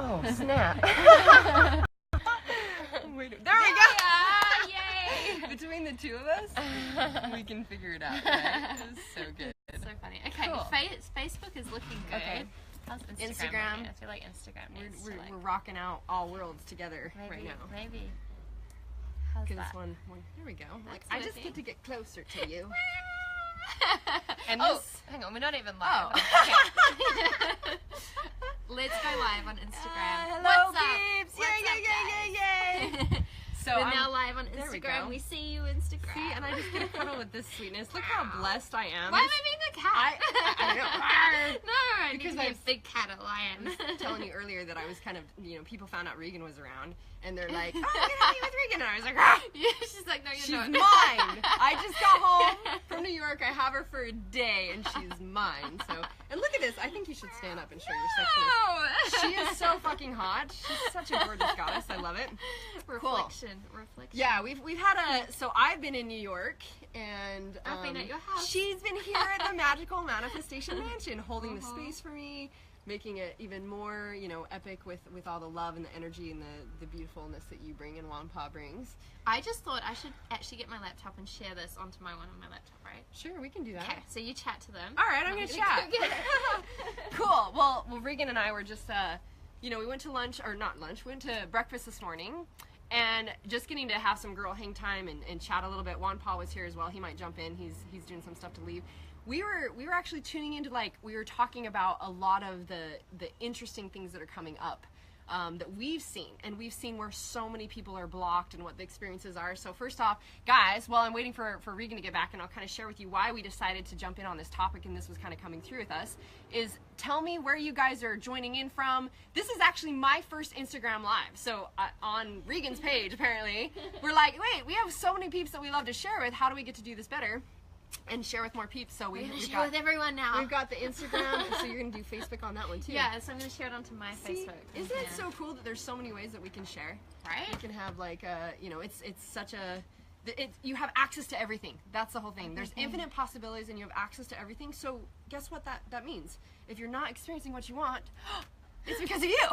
Oh, snap. Wait, there we go. Yay! Between the two of us, we can figure it out. Right? It was so good. It's so funny. Okay, cool. Facebook is looking good. Okay. How's Instagram. looking? I feel like Instagram needs to We're rocking out all worlds together right now. Maybe. How's Because that? one, there we go. Like, That's I just get to get closer to you. And Oh, this, hang on, we're not even live. Oh. Okay. Let's go live on Instagram. hello, What's up? peeps! What's Yay, up, yay, yay, yay! So We're I'm now live on there we Instagram. go. We see you, Instagram. See, and I just get a cuddle with this sweetness. Look how blessed I am. Why am I being a cat? I know. No, I Because need to be I a big cat, a lion. I was telling you earlier that I was kind of, people found out Regan was around, and they're like, oh, I'm gonna meet with Regan, and I was like, ah! Yeah, she's like, no, you're She's not. mine. I just got home from New York. I have her for a day, and she's mine. So, and look at this. I think you should stand up and show your sexiness. She is so fucking hot. She's such a gorgeous goddess. I love it. Reflection. Yeah, we've had so I've been in New York, and I've been at your house. She's been here at the Magical Manifestation Mansion, holding the space for me, making it even more, epic with all the love and the energy and the beautifulness that you bring and Wampa brings. I just thought I should actually get my laptop and share this onto my one on my laptop, right? Sure, we can do that. Okay, so you chat to them. All right, I'm gonna chat. Cool. Well, Regan and I were just, we went to lunch, or not lunch, we went to breakfast this morning, and just getting to have some girl hang time and chat a little bit. Juan Paul was here as well. He might jump in. He's doing some stuff to leave. We were actually tuning into, we were talking about a lot of the interesting things that are coming up that we've seen, and we've seen where so many people are blocked and what the experiences are. So first off, guys, while I'm waiting for Regan to get back, and I'll kind of share with you why we decided to jump in on this topic, and this was kind of coming through with us, is tell me where you guys are joining in from. This is actually my first Instagram live. So on Regan's page, apparently, we're like, wait, we have so many peeps that we love to share with. How do we get to do this better and share with more peeps? So we've share got with everyone now. We've got the Instagram, so you're gonna do Facebook on that one too. Yeah, so I'm gonna share it onto my Facebook. Isn't it so cool that there's so many ways that we can share? Right. We can have it's such a. You have access to everything. That's the whole thing. There's infinite possibilities, and you have access to everything. So guess what that means? If you're not experiencing what you want, it's because of you.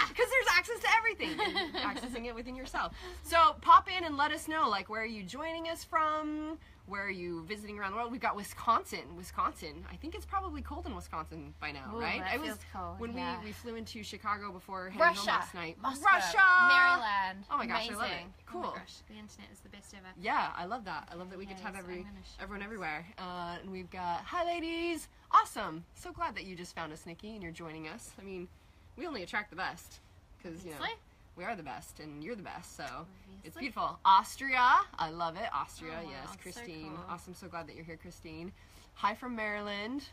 Because there's access to everything. And accessing it within yourself. So pop in and let us know, where are you joining us from? Where are you visiting around the world? We've got Wisconsin. I think it's probably cold in Wisconsin by now, Ooh, right? It was cold. When yeah. we flew into Chicago before heading home last night. Moscow, Russia! Maryland. Oh my gosh, amazing. I love it. Cool. Oh my gosh, the internet is the best ever. Yeah, I love that. I love that we get to have Yes, everyone everywhere. And we've got, hi ladies, awesome. So glad that you just found us, Nikki, and you're joining us. I mean, we only attract the best because we are the best, and you're the best. So it's beautiful. Austria, I love it. Austria, wow, yes. Christine, so cool. awesome. So glad that you're here, Christine. Hi from Maryland.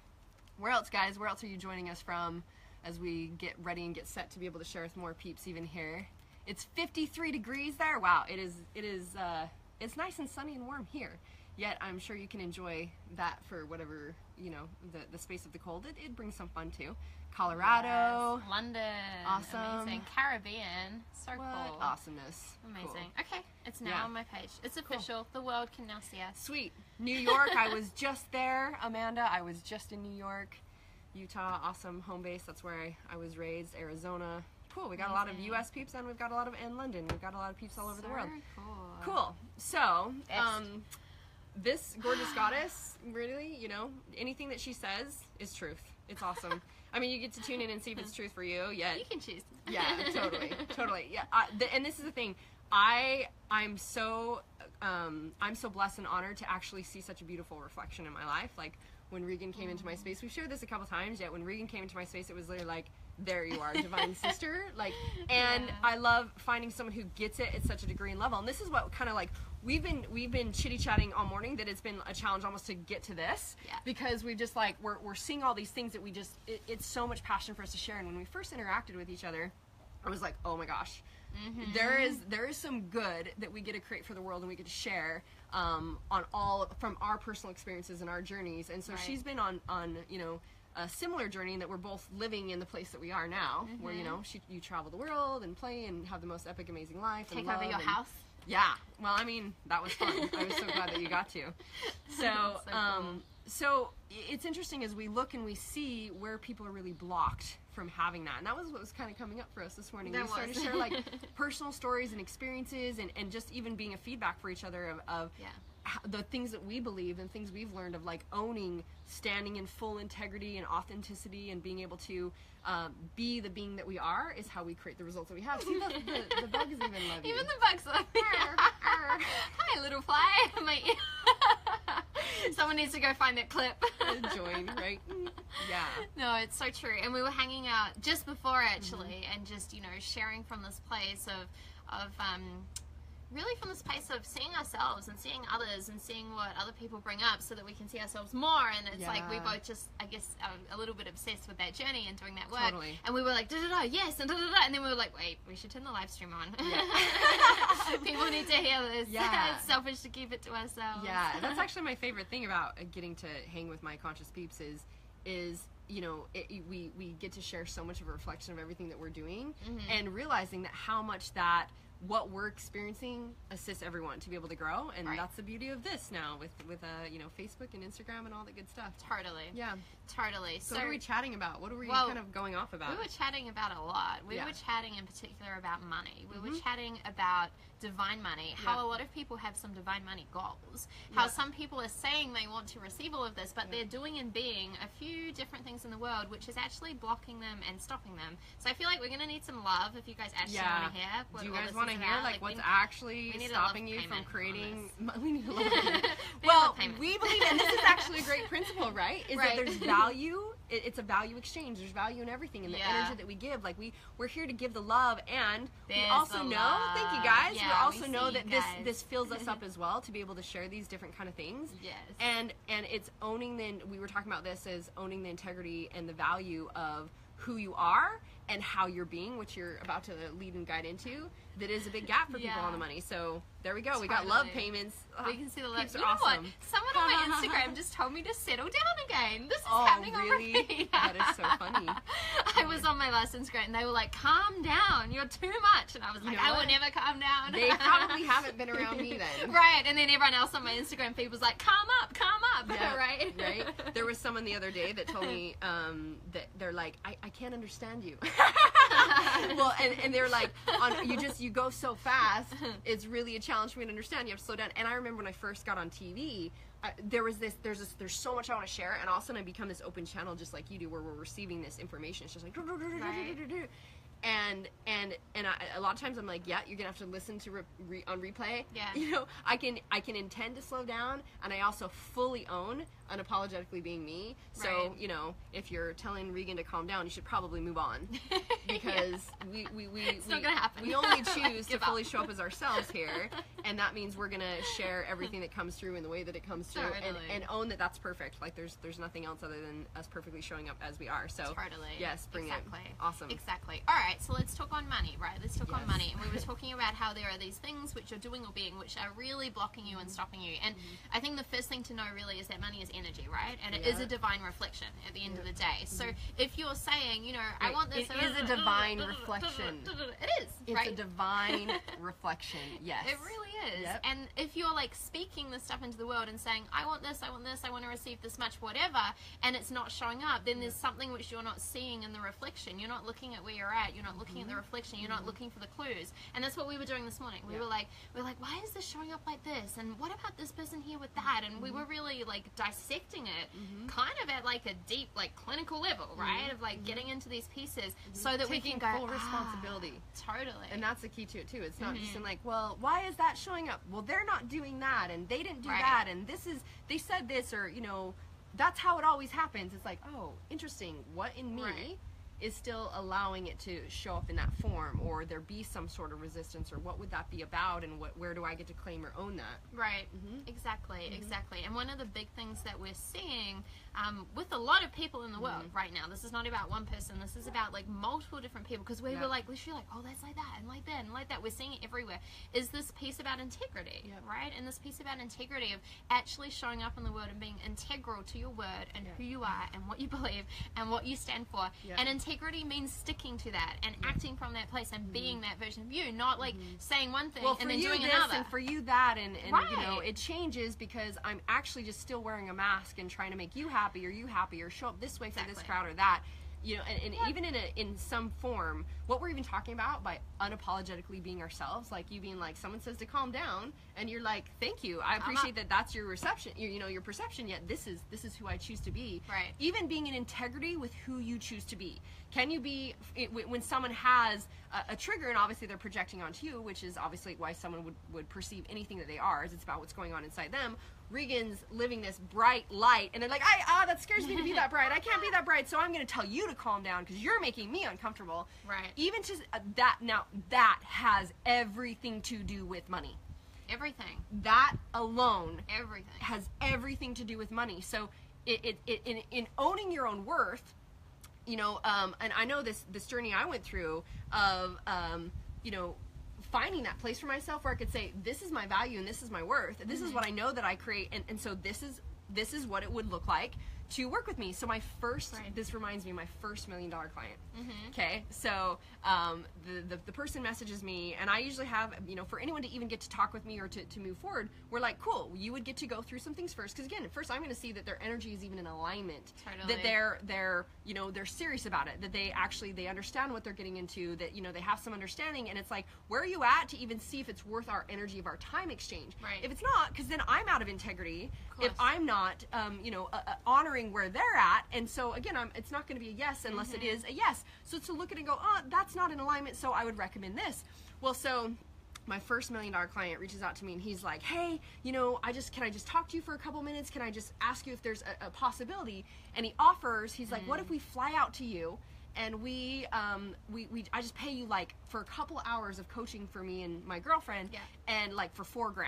Where else, guys? Where else are you joining us from as we get ready and get set to be able to share with more peeps even here? It's 53 degrees there. Wow, it is. It's nice and sunny and warm here. Yet I'm sure you can enjoy that for whatever the space of the cold. It brings some fun too. Colorado, yes. London, awesome. Amazing. Caribbean, so cool. Awesomeness, amazing. Cool. Okay, it's now on my page. It's official. The world can now see us. Sweet. New York, I was just there, Amanda. I was just in New York. Utah, awesome home base. That's where I was raised. Arizona. Cool. We got a lot of U.S. peeps, and we've got a lot of in London. We've got a lot of peeps all over the world. Cool. So, this gorgeous goddess, really, anything that she says is truth. It's awesome. I mean, you get to tune in and see if it's truth for you. Yet, you can choose. Yeah, totally. Yeah, and this is the thing. I'm so blessed and honored to actually see such a beautiful reflection in my life. Like when Regan came into my space, we've shared this a couple times. Yet when Regan came into my space, it was literally like, there you are, divine sister. And I love finding someone who gets it at such a degree and level. And this is what kind of we've been chitty chatting all morning, that it's been a challenge almost to get to this, because we just we're seeing all these things that we just it's so much passion for us to share. And when we first interacted with each other, I was like, oh my gosh, there is some good that we get to create for the world, and we get to share on all from our personal experiences and our journeys. And so she's been on a similar journey, in that we're both living in the place that we are now, where you travel the world and play and have the most epic, amazing life. Take over your house. Yeah. Well, I mean, that was fun. I was so glad that you got to. So, Cool. so it's interesting as we look and we see where people are really blocked from having that. And that was what was kind of coming up for us this morning. We started to share like personal stories and experiences and just even being a feedback for each other of the things that we believe and things we've learned of like owning, standing in full integrity and authenticity and being able to be the being that we are is how we create the results that we have. See, the bugs even love you. Even the bugs love me. Hi, little fly. My ear. Someone needs to go find that clip. Join, right? Yeah. No, it's so true. And we were hanging out just before, actually, and just, you know, sharing from this place of really from this place of seeing ourselves and seeing others and seeing what other people bring up so that we can see ourselves more. And it's like we both just, I guess, a little bit obsessed with that journey and doing that work. Totally. And we were like, da-da-da, yes, and da-da-da. And then we were like, wait, we should turn the live stream on. People need to hear this. Yeah. It's selfish to keep it to ourselves. Yeah, that's actually my favorite thing about getting to hang with my conscious peeps is you know, we get to share so much of a reflection of everything that we're doing and realizing that how much that what we're experiencing assists everyone to be able to grow, and that's the beauty of this now with you know, Facebook and Instagram and all that good stuff. Totally. Yeah. Totally. So what are we chatting about? What are we kind of going off about? We were chatting about a lot. We were chatting in particular about money. We were chatting about divine money, how a lot of people have some divine money goals, how some people are saying they want to receive all of this, but they're doing and being a few different things in the world, which is actually blocking them and stopping them. So I feel like we're going to need some love if you guys actually want to hear what Do you all guys this want to is hear about. like what's actually stopping you from creating? We need a love payment. Well, we believe, and this is actually a great principle, right? Is that there's value. It's a value exchange. There's value in everything, and the energy that we give. Like we're here to give the love, and we also know. Thank you guys. We also know that this fills us up as well to be able to share these different kind of things. Yes. And it's owning we were talking about this as owning the integrity and the value of who you are and how you're being, which you're about to lead and guide into. That is a big gap for people on the money. So there we go. We got love payments. We can see the love. You know what? Someone on my Instagram just told me to settle down again. This is happening really? on repeat. That is so funny. I was on my last Instagram and they were like, calm down. You're too much. And I was like, I will never calm down. They probably haven't been around me then. Right. And then everyone else on my Instagram feed was like, calm up. Yeah, right? There was someone the other day that told me that they're like, I can't understand you. Well, and they're like, you go so fast, it's really a challenge for me to understand. You have to slow down. And I remember when I first got on TV, there's so much I want to share, and all of a sudden I become this open channel just like you do, where we're receiving this information. It's just like, and a lot of times I'm like, yeah, you're gonna have to listen to on replay. Yeah. You know, I can intend to slow down, and I also fully own unapologetically being me. So you know, if you're telling Regan to calm down, you should probably move on, because it's not gonna happen. We only choose to fully show up as ourselves here, and that means we're gonna share everything that comes through in the way that it comes through, and own that that's perfect. Like there's nothing else other than us perfectly showing up as we are. So yes, bring it. Awesome. Exactly. All right, so let's talk on money, right? Let's talk on money. And we were talking about how there are these things which you're doing or being which are really blocking you and stopping you. And I think the first thing to know really is that money is energy, right? And it is a divine reflection at the end of the day. So if you're saying, you know, I want this... It is a divine reflection. It is, It's a divine reflection, yes. It really is. Yep. And if you're like speaking this stuff into the world and saying, I want this, I want to receive this much, whatever, and it's not showing up, then there's something which you're not seeing in the reflection. You're not looking at where you're at. You're not looking at the reflection. You're not looking for the clues. And that's what we were doing this morning. We were like, why is this showing up like this? And what about this person here with that? And we were really like dissecting it kind of at like a deep, like clinical level, right? Of like getting into these pieces so that we can go full responsibility. Totally. And that's the key to it too. It's not just in like, well, why is that showing up? Well, they're not doing that, and they didn't do that, and they said this, or you know, that's how it always happens. It's like, oh, interesting. What in me is still allowing it to show up in that form, or there be some sort of resistance, or what would that be about, and where do I get to claim or own that? Right. Exactly. And one of the big things that we're seeing with a lot of people in the world right now, this is not about one person, this is about like multiple different people, because we were like literally like, oh, that's like that and like that and like that, we're seeing it everywhere, is this piece about integrity, right? And this piece about integrity of actually showing up in the world and being integral to your word and who you are and what you believe and what you stand for. And integrity means sticking to that and acting from that place and being that version of you, not like saying one thing and then doing another. And for you that, and you know, it changes because I'm actually just still wearing a mask and trying to make you happy or show up this way for this crowd or that. You know, and even in some form, what we're even talking about by unapologetically being ourselves, like you being like, someone says to calm down, and you're like, thank you, I appreciate that. That's your reception, you know, your perception. Yet this is who I choose to be. Right. Even being in integrity with who you choose to be. Can you be when someone has a trigger, and obviously they're projecting onto you, which is obviously why someone would perceive anything that they are. Is it's about what's going on inside them. Regan's living this bright light, and they're like, that scares me to be that bright. I can't be that bright, so I'm going to tell you to calm down because you're making me uncomfortable. Right. Even just that, now that has everything to do with money. Everything. That alone. Everything. Has everything to do with money. So in owning your own worth, you know, and I know this journey I went through of, you know, finding that place for myself where I could say, this is my value and this is my worth. This is what I know that I create, and so this is what it would look like to work with me. So my first, this reminds me of my first $1 million client. Okay, so the person messages me, and I usually have, you know, for anyone to even get to talk with me or to move forward, we're like, cool, you would get to go through some things first, because again, first I'm going to see that their energy is even in alignment, that they're you know, they're serious about it, that they understand what they're getting into, that, you know, they have some understanding, and it's like, where are you at to even see if it's worth our energy of our time exchange? If it's not, because then I'm out of integrity, if I'm not, you know, honoring where they're at, and so again, it's not going to be a yes unless it is a yes. So to look at it and go, that's not in alignment, so I would recommend this. Well, so my first $1 million client reaches out to me, and he's like, hey, you know, can I just talk to you for a couple minutes? Can I just ask you if there's a possibility? And he offers, he's like, what if we fly out to you, and I just pay you like for a couple hours of coaching for me and my girlfriend, and like for $4,000.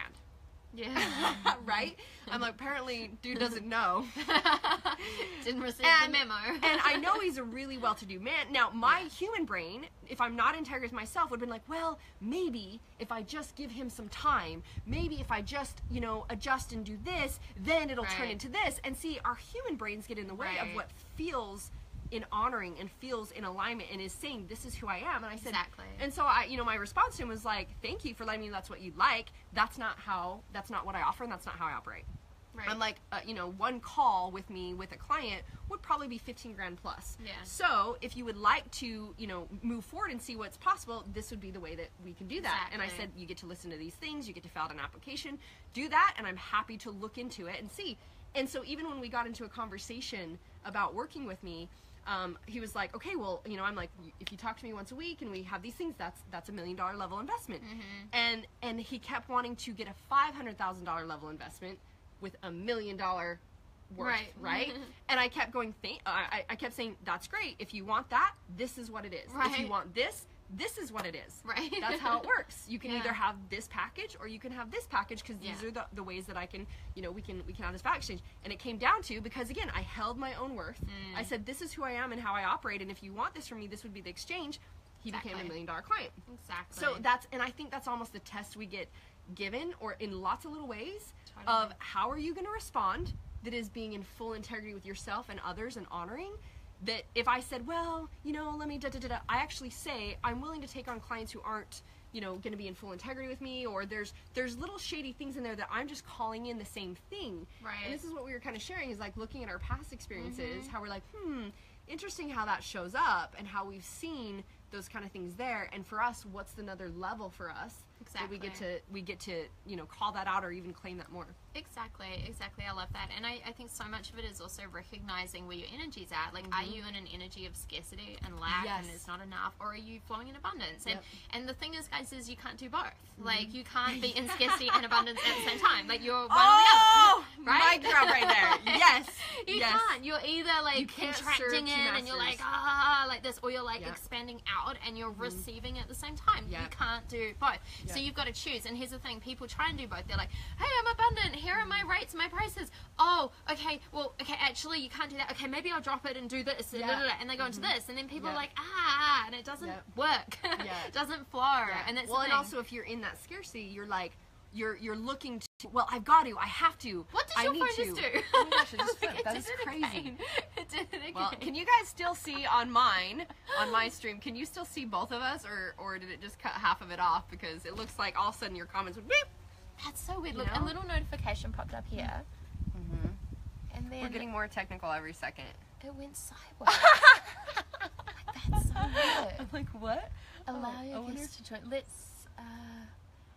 Yeah. Right? I'm like, apparently dude doesn't know. Didn't receive the memo. And I know he's a really well-to-do man. Now, my human brain, if I'm not integrated with myself, would have been like, well, maybe if I just give him some time, maybe if I just, you know, adjust and do this, then it'll turn into this. And see, our human brains get in the way of what feels in honoring and feels in alignment and is saying, this is who I am. And I said, and so I, you know, my response to him was like, thank you for letting me know that's what you'd like. That's not what I offer, and that's not how I operate. I'm like, you know, one call with me with a client would probably be $15,000 plus. So if you would like to, you know, move forward and see what's possible, this would be the way that we can do that. And I said, you get to listen to these things, you get to fill out an application, do that, and I'm happy to look into it and see. And so even when we got into a conversation about working with me, he was like, okay, well, you know, I'm like, if you talk to me once a week and we have these things, that's $1 million level investment. And he kept wanting to get a $500,000 level investment with $1 million worth, right? And I kept going, I kept saying, that's great. If you want that, this is what it is. If you want this is what it is. That's how it works. You can either have this package or you can have this package, because these are the ways that I can, you know, we can have this value exchange. And it came down to, because again, I held my own worth. I said, this is who I am and how I operate, and if you want this from me, this would be the exchange. He became a $1 million client. So and I think that's almost the test we get given, or in lots of little ways, of how are you going to respond that is being in full integrity with yourself and others and honoring. That if I said, well, you know, let me I actually say I'm willing to take on clients who aren't, you know, going to be in full integrity with me, or there's little shady things in there that I'm just calling in the same thing. And this is what we were kind of sharing, is like looking at our past experiences, how we're like, interesting how that shows up and how we've seen those kind of things there. And for us, what's another level for us that we get to, you know, call that out or even claim that more. Exactly. I love that. And I think so much of it is also recognizing where your energy's at. Like, are you in an energy of scarcity and lack and there's not enough, or are you flowing in abundance? And the thing is, guys, is you can't do both. Like, you can't be in scarcity and abundance at the same time. Like, you're one or the other. Right? Mic drop right there. Yes. You can't. You're either like contracting in and you're like, like this, or you're like expanding out and you're receiving at the same time. You can't do both. So you've got to choose. And here's the thing, people try and do both. They're like, hey, I'm abundant, here are my rates, my prices. Oh, okay, well, okay, actually you can't do that. Okay, maybe I'll drop it and do this, and they go into this, and then people are like, and it doesn't work. It doesn't flow. And that's and also if you're in that scarcity, you're like, you're looking to, well, I've got to, I have to, What did I your need phone to. just do? Oh my gosh, it just flipped. It That did is it crazy. again. It did it again. Well, can you guys still see on my stream, can you still see both of us, or did it just cut half of it off? Because it looks like all of a sudden your comments would beep. That's so weird. You Look, know? a little notification popped up here. Mm-hmm. And then We're getting more technical every second. it went sideways. That's so weird. I'm like, what? Allow your wonder guests to join. Let's,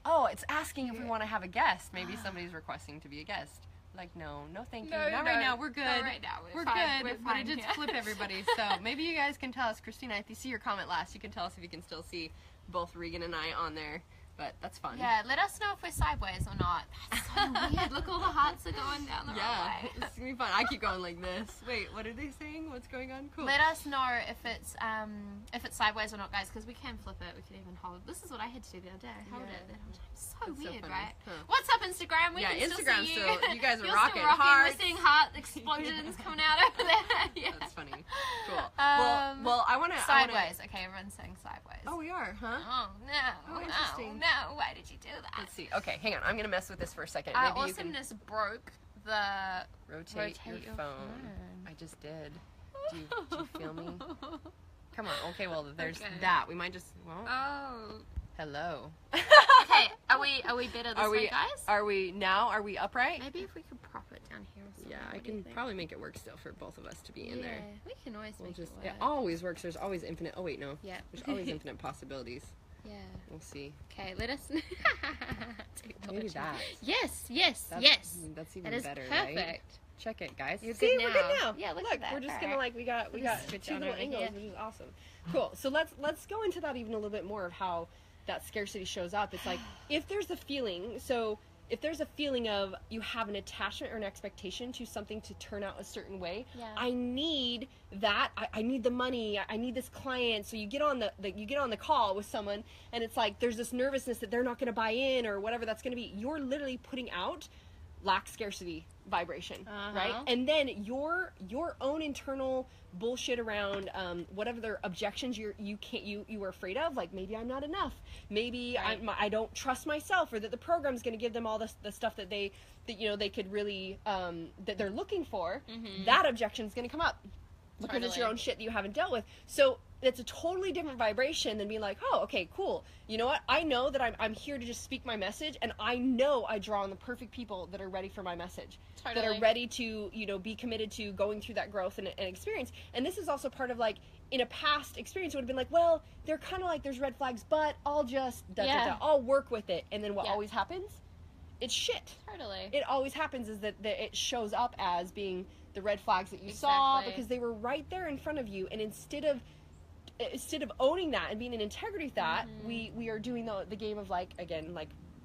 Oh, it's asking if we want to have a guest. Maybe somebody's requesting to be a guest. Like, no, thank you. Not right now. We're good. Not right now. We're fine. good. We're But fine. it did Yeah. flip everybody. So maybe you guys can tell us, Christina, if you see your comment last, you can tell us if you can still see both Regan and I on there. But that's fun. Yeah, let us know if we're sideways or not. That's so weird. Look, all the hearts are going down the wrong way. It's gonna be fun. I keep going like this. Wait, what are they saying? What's going on? Cool. Let us know if it's sideways or not, guys, because we can flip it. We can even hold. This is what I had to do the other day. I held it that whole time. So That's so weird, funny. right? Huh. What's up, Instagram? We Yeah, can Instagram still see still- you guys are You're rocking. still rocking. Hearts. We're seeing heart explosions coming out over there. Yeah. That's funny. Cool. Um, well, I wanna Sideways. Okay, everyone's saying sideways. Oh, we are, huh? Oh, no. Oh, interesting. No, why did you do that? Let's see. Okay, hang on. I'm gonna mess with this for a second. Maybe you can Awesomeness broke the rotate your phone. I just did. Do you feel me? Come on. Okay, well, there's Okay. that. We might just. Well, Oh. hello. Okay, are we better this way, guys? Are we now? Are we upright? Maybe if we could prop it down here or something. Yeah, I What do you can think? probably make it work still for both of us to be in there. We can always We'll make just. it It work. always works. There's always infinite. Oh wait, no. Yeah. There's always infinite possibilities. Yeah. We'll see. Okay, let us. Maybe that. Yes. That's even That is better, perfect. right? Check it, guys. You're See, good we're good now. now. Yeah, look look at that. we're just All gonna right. we got switch two on little over angles, here. which is awesome. Cool. So let's go into that even a little bit more of how that scarcity shows up. It's like if there's a feeling, if there's a feeling of you have an attachment or an expectation to something to turn out a certain way, Yeah. I need that. I need the money. I need this client. So you get on the call with someone, and it's like there's this nervousness that they're not going to buy in or whatever that's going to be. You're literally putting out lack scarcity vibration, right? And then your own internal bullshit around whatever their objections you were afraid of, like maybe I'm not enough, maybe I don't trust myself, or that the program's going to give them all the stuff that they could really that they're looking for. That objection is going to come up because it's your own shit that you haven't dealt with. So it's a totally different vibration than being like, oh, okay, cool. You know what? I know that I'm here to just speak my message, and I know I draw on the perfect people that are ready for my message, that are ready to, be committed to going through that growth and experience. And this is also part of, like, in a past experience, it would have been like, well, they're kind of like, there's red flags, but I'll just, I'll work with it. And then what always happens? It's shit. Totally. It always happens is that it shows up as being the red flags that you saw because they were right there in front of you, and instead of owning that and being in integrity with that, we are doing the game of like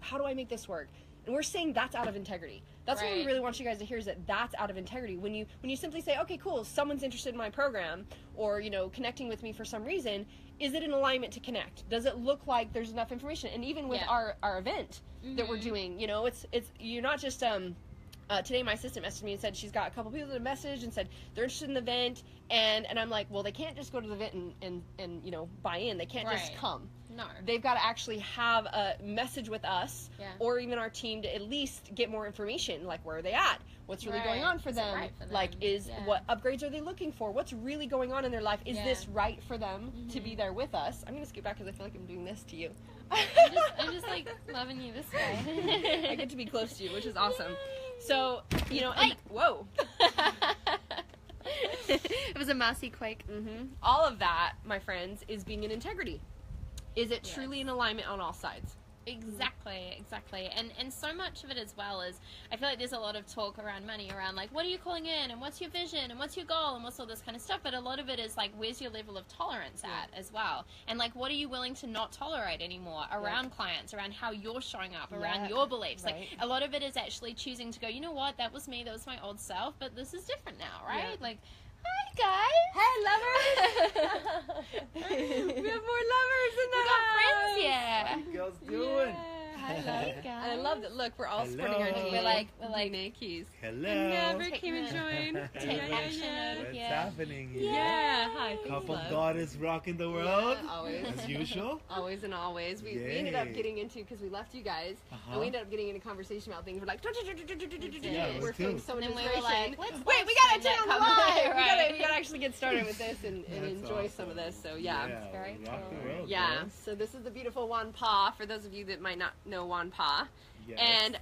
how do I make this work? And we're saying that's out of integrity. That's what we really want you guys to hear, is that that's out of integrity. When you simply say, okay, cool, someone's interested in my program, or connecting with me for some reason, is it in alignment to connect? Does it look like there's enough information? And even with our event that we're doing, it's you're not just today my assistant messaged me and said she's got a couple people that have messaged and said they're interested in the event, and I'm like, well, they can't just go to the event and buy in. They can't just come. No. They've got to actually have a message with us or even our team to at least get more information, like where are they at? What's really going on for them? Right for them? Like, what upgrades are they looking for? What's really going on in their life? Is this right for them to be there with us? I'm going to scoot back because I feel like I'm doing this to you. I'm just like loving you this way. I get to be close to you, which is awesome. So, Quake. whoa. It was a Marci quake. All of that, my friends, is being in integrity. Is it truly in alignment on all sides? Exactly. And so much of it as well is, I feel like there's a lot of talk around money, around like, what are you calling in, and what's your vision, and what's your goal, and what's all this kind of stuff, but a lot of it is like, where's your level of tolerance at as well, and like, what are you willing to not tolerate anymore around clients, around how you're showing up, around your beliefs. Like, a lot of it is actually choosing to go, you know what, that was me, that was my old self, but this is different now, right? Like, hi guys. Hey, lovers. We have more lovers in the We got house. friends, How you girls doing? I love you guys. And I love Look, we're all Hello. sporting our We're DNA like keys. Hello. And Maverick Take came and the- joined. Take action. What's Yeah. happening here? Yeah. Hi. Thanks, Couple love. goddess rocking the world. Yeah, always. As usual. Always and always. We ended up Yay. getting into, because we left you guys, and Uh-huh. we ended up getting into conversation about things. We're like, Yeah, we're us feeling too. so much And then we were inspiration. like, let's Wait, we gotta live turn stream on the that live. comment. We gotta actually get started with this and That's enjoy some of awesome. this. So yeah. very rock cool. the world, Yeah, girls. so this is the beautiful Wanpa, for those of you that might not know Wanpa. Yes. And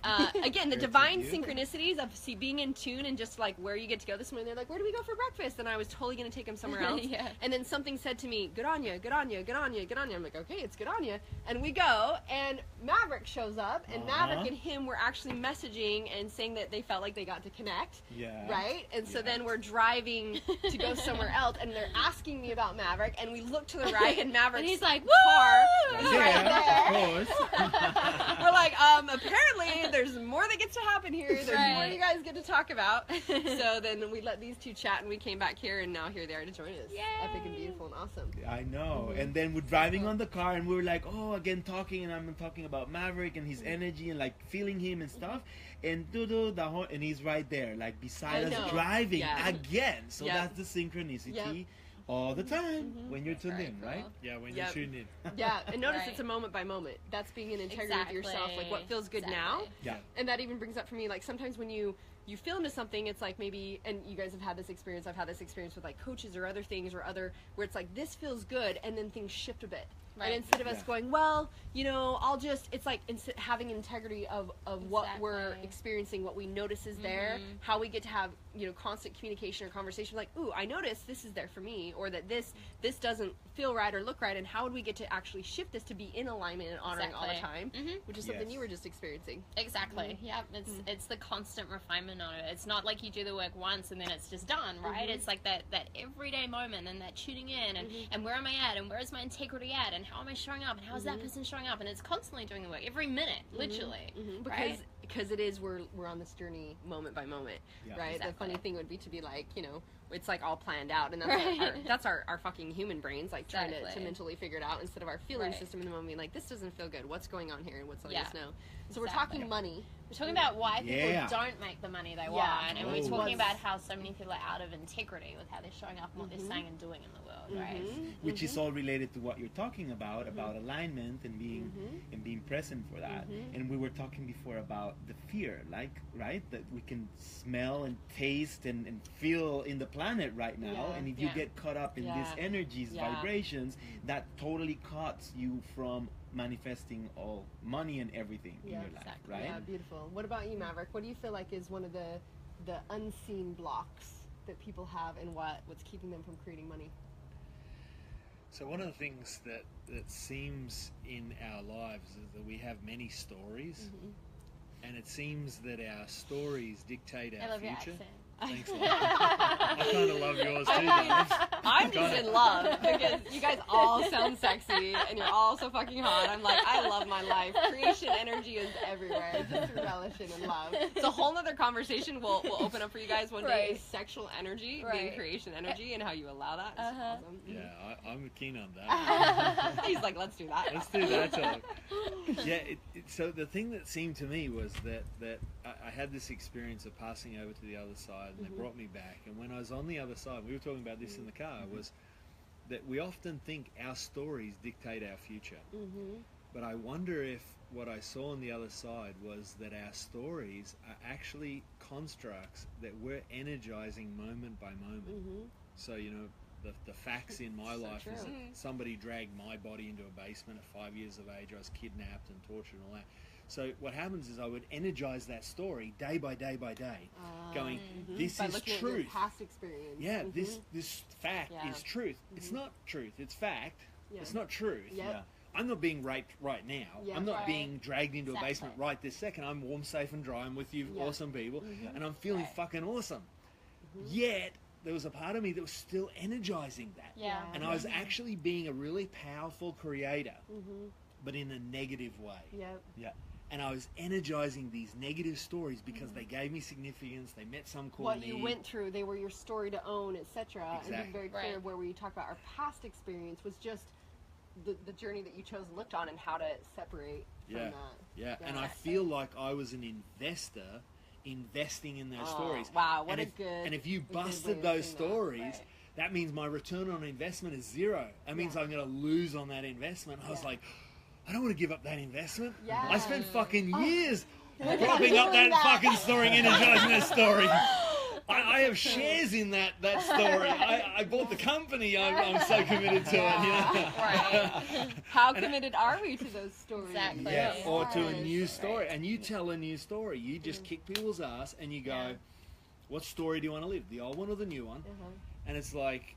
again, the Great to divine meet you. synchronicities of being in tune and just like where you get to go this morning. They're like, where do we go for breakfast? And I was totally going to take them somewhere else. Yeah. And then something said to me, good on you, good on you, good on you, good on you. I'm like, okay, it's good on you. And we go, and Maverick shows up, and Maverick and him were actually messaging and saying that they felt like they got to connect. Yeah. Right? And so Yeah. then we're driving to go somewhere else, and they're asking me about Maverick, and we look to the right, and Maverick's And he's like, car woo! is right Yeah, there. of course. We're like, apparently there's more that gets to happen here. There's more Right. you guys get to talk about. So then we let these two chat, and we came back here, and now here they are to join us. Yay. Epic and beautiful and awesome. I know. Mm-hmm. And then we're driving on the car, and we were like, oh, again talking, and I'm talking about Maverick and his energy and like feeling him and stuff. And and he's right there, like beside I us know. driving Yeah. again. So Yep. that's the synchronicity Yep. all the time when you're tuned Very in, cool. right? Yeah, when Yep. you tune in. Yeah, and notice Right. it's a moment by moment. That's being in integrity with yourself, like what feels good now. Exactly. Yeah. And that even brings up for me, like sometimes when you feel into something, it's like maybe, and you guys have had this experience, I've had this experience with like coaches or other things or other, where it's like this feels good, and then things shift a bit. Right. And instead of us Yeah. going, well, I'll just, it's like having integrity of what we're Exactly. experiencing, what we notice is there, how we get to have, constant communication or conversation, like, ooh, I noticed this is there for me, or that this doesn't feel right or look right, and how would we get to actually shift this to be in alignment and honoring all the Exactly. time, which is something Yes. you were just experiencing. Exactly. Yep. It's the constant refinement on it. It's not like you do the work once and then it's just done, right? It's like that everyday moment and that tuning in and where am I at and where is my integrity at and how am I showing up and how is that person showing up, and it's constantly doing the work every minute, literally. Because it is, we're on this journey moment by moment, Yeah. right? Exactly. The funny thing would be to be like, it's like all planned out, and that's Right. that's our fucking human brains, like trying to Exactly. mentally figure it out instead of our feeling Right. system in the moment being like, this doesn't feel good, what's going on here, and what's letting Yeah. us know. So we're Exactly. talking money. We're talking about why people Yeah. don't make the money they Yeah. want, and we're Oh. talking about how so many people are out of integrity with how they're showing up and what they're saying and doing in the world, right? Which is all related to what you're talking about alignment and being present for that. And we were talking before about the fear, right, that we can smell and taste and feel in the planet right now. Yeah. And if you Yeah. get caught up in these Yeah. energies, Yeah. vibrations, that totally cuts you from manifesting all money and everything in Yeah, your life, exactly. right? Yeah, beautiful. What about you, Maverick? What do you feel like is one of the unseen blocks that people have, and what's keeping them from creating money? So one of the things that seems in our lives is that we have many stories, and it seems that our stories dictate I our love your future. accent. Thanks a lot. I kind of love yours too, guys. I'm just in love because you guys all sound sexy and you're all so fucking hot. I'm like, I love my life. Creation energy is everywhere. Just relish it and love. It's a whole nother conversation we'll open up for you guys one day. Right. Is sexual energy being Right. creation energy and how you allow that. It's awesome. Yeah, I'm keen on that. He's like, let's do that. Let's do that talk. Yeah, so the thing that seemed to me was that I had this experience of passing over to the other side, and they brought me back. And when I was on the other side, we were talking about this in the car, was that we often think our stories dictate our future. But I wonder if what I saw on the other side was that our stories are actually constructs that we're energizing moment by moment. So, the facts in my life is that somebody dragged my body into a basement at 5 years of age. I was kidnapped and tortured and all that. So what happens is I would energize that story day by day by day, going, this By is looking at your truth. past experience. Yeah, this fact Yeah. is truth. It's not truth, it's fact. Yeah. It's not truth. Yep. Yeah. I'm not being raped right now. Yeah. I'm not Right. being dragged into Exactly. a basement right this second. I'm warm, safe, and dry. I'm with you Yeah. awesome people. And I'm feeling Right. fucking awesome. Yet, there was a part of me that was still energizing that. Yeah. And I was actually being a really powerful creator, but in a negative way. Yep. Yeah. And I was energizing these negative stories because they gave me significance. They met some core What need. you went through, they were your story to own, etc. And Exactly. being very clear Right. where we talk about our past experience was just the journey that you chose and looked on, and how to separate from that. Yeah, and I feel like I was an investor investing in those stories. Wow, what and And if you busted those stories, that means my return on investment is zero. That means I'm going to lose on that investment. I was like, I don't want to give up that investment. Yeah. I spent fucking years propping up that fucking story, energizing that story. I have shares in that story. I bought the company. I'm so committed to it. Right. How committed are we to those stories? Exactly. Yeah, or to a new story. And you tell a new story. You just kick people's ass and you go, what story do you want to live? The old one or the new one? And it's like,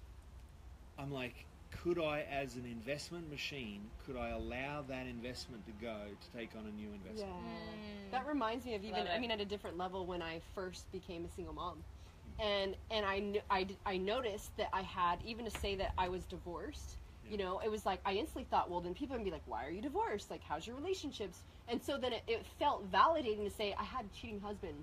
I'm like, could I, as an investment machine, could I allow that investment to go to take on a new investment? Yeah. That reminds me of even, I mean, at a different level when I first became a single mom. And I noticed that I had, even to say that I was divorced, you know, it was like, I instantly thought, well, then people would be like, why are you divorced? Like, how's your relationships? And so then it felt validating to say I had a cheating husband,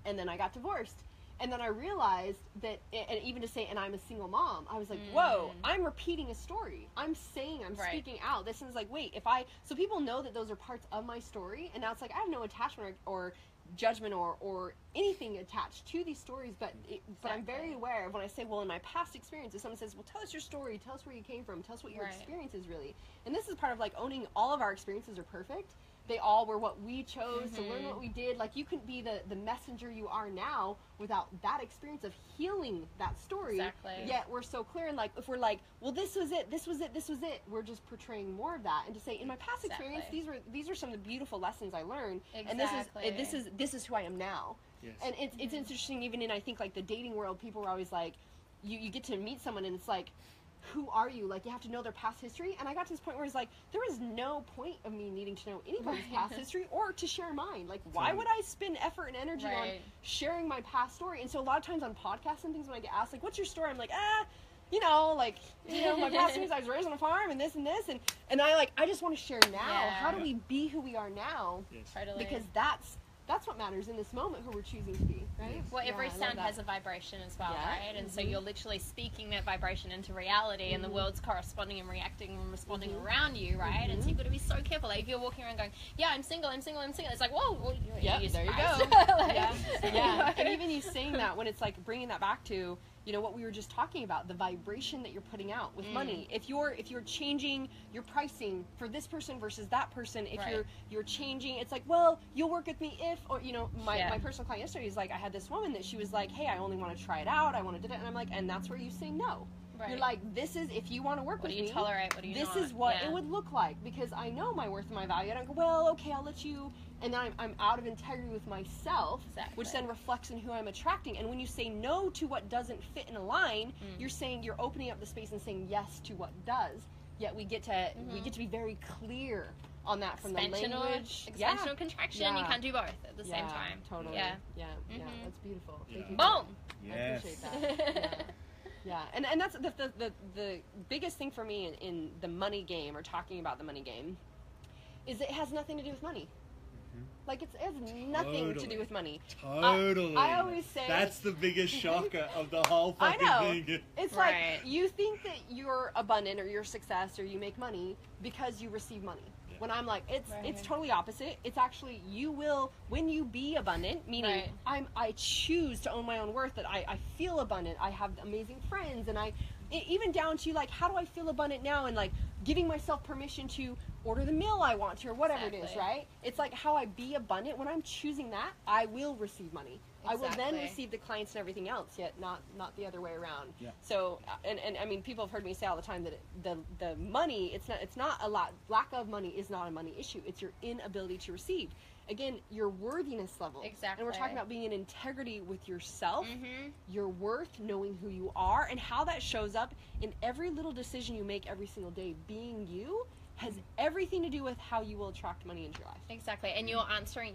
and then I got divorced. And then I realized that, and even to say, and I'm a single mom, I was like, whoa, I'm repeating a story. I'm saying, I'm speaking out. This is like, wait, so people know that those are parts of my story, and now it's like, I have no attachment or judgment or anything attached to these stories, but I'm very aware of when I say, well, in my past experience, if someone says, well, tell us your story, tell us where you came from, tell us what your experience is really. And this is part of like owning all of our experiences are perfect. They all were what we chose to learn what we did. Like, you couldn't be the messenger you are now without that experience of healing that story. Exactly. Yet we're so clear, and like, if we're like, well, this was it, we're just portraying more of that. And to say, in my past experience, these are some of the beautiful lessons I learned. Exactly. And this is who I am now. Yes. And it's interesting, even in, I think, like the dating world, people are always like, you get to meet someone and it's like, who are you? Like, you have to know their past history. And I got to this point where it's like, there was no point of me needing to know anybody's past history or to share mine. Like, why would I spend effort and energy on sharing my past story? And so a lot of times on podcasts and things, when I get asked, like, what's your story? I'm like, my past experience, I was raised on a farm and this and this. And I just want to share now. Yeah. How do we be who we are now? Yes. Totally. Because that's what matters in this moment, who we're choosing to be, right? Well, every I love sound that. has a vibration as well, Yeah. right? And so you're literally speaking that vibration into reality, and the world's corresponding and reacting and responding around you, right? And so you've got to be so careful. Like, if you're walking around going, yeah, I'm single, it's like, whoa, Yeah, you're there you surprised. go. Like, Yeah. And even you saying that, when it's like bringing that back to, you know, what we were just talking about, the vibration that you're putting out with money. If you're changing your pricing for this person versus that person, if you're changing, it's like, well, you'll work with me if, or, you know, my personal client yesterday is like, I had this woman that she was like, hey, I only want to try it out, I want to do it, and I'm like, and that's where you say no. Right. You're like, this is, if you want to work with me, what do you tolerate, what do you this not? is what it would look like, because I know my worth and my value. I don't go, well, okay, I'll let you, and then I'm out of integrity with myself, which then reflects in who I'm attracting. And when you say no to what doesn't fit in a line, you're saying, you're opening up the space and saying yes to what does. Yet we get to be very clear on that from the language. Expansion or contraction, you can't do both at the same time. Totally. Yeah. That's beautiful. Thank you. Boom! Yes. I appreciate that. Yeah, and that's the biggest thing for me in the money game, or talking about the money game, is it has nothing to do with money. Like, it has nothing to do with money. Totally. I always say, that's the biggest shocker of the whole fucking thing. It's like, you think that you're abundant or you're success or you make money because you receive money. When I'm like, it's totally opposite. It's actually, you will, when you be abundant, meaning I choose to own my own worth, that I feel abundant, I have amazing friends, and even down to like, how do I feel abundant now, and like giving myself permission to order the meal I want to, or whatever it is, right? It's like how I be abundant. When I'm choosing that, I will receive money. I will then receive the clients and everything else, yet not the other way around. Yeah. So, and I mean, people have heard me say all the time that the money, it's not a lot, lack of money is not a money issue. It's your inability to receive. Again, your worthiness level. Exactly. And we're talking about being in integrity with yourself, your worth, knowing who you are, and how that shows up in every little decision you make every single day. Being you has everything to do with how you will attract money into your life. Exactly. And you're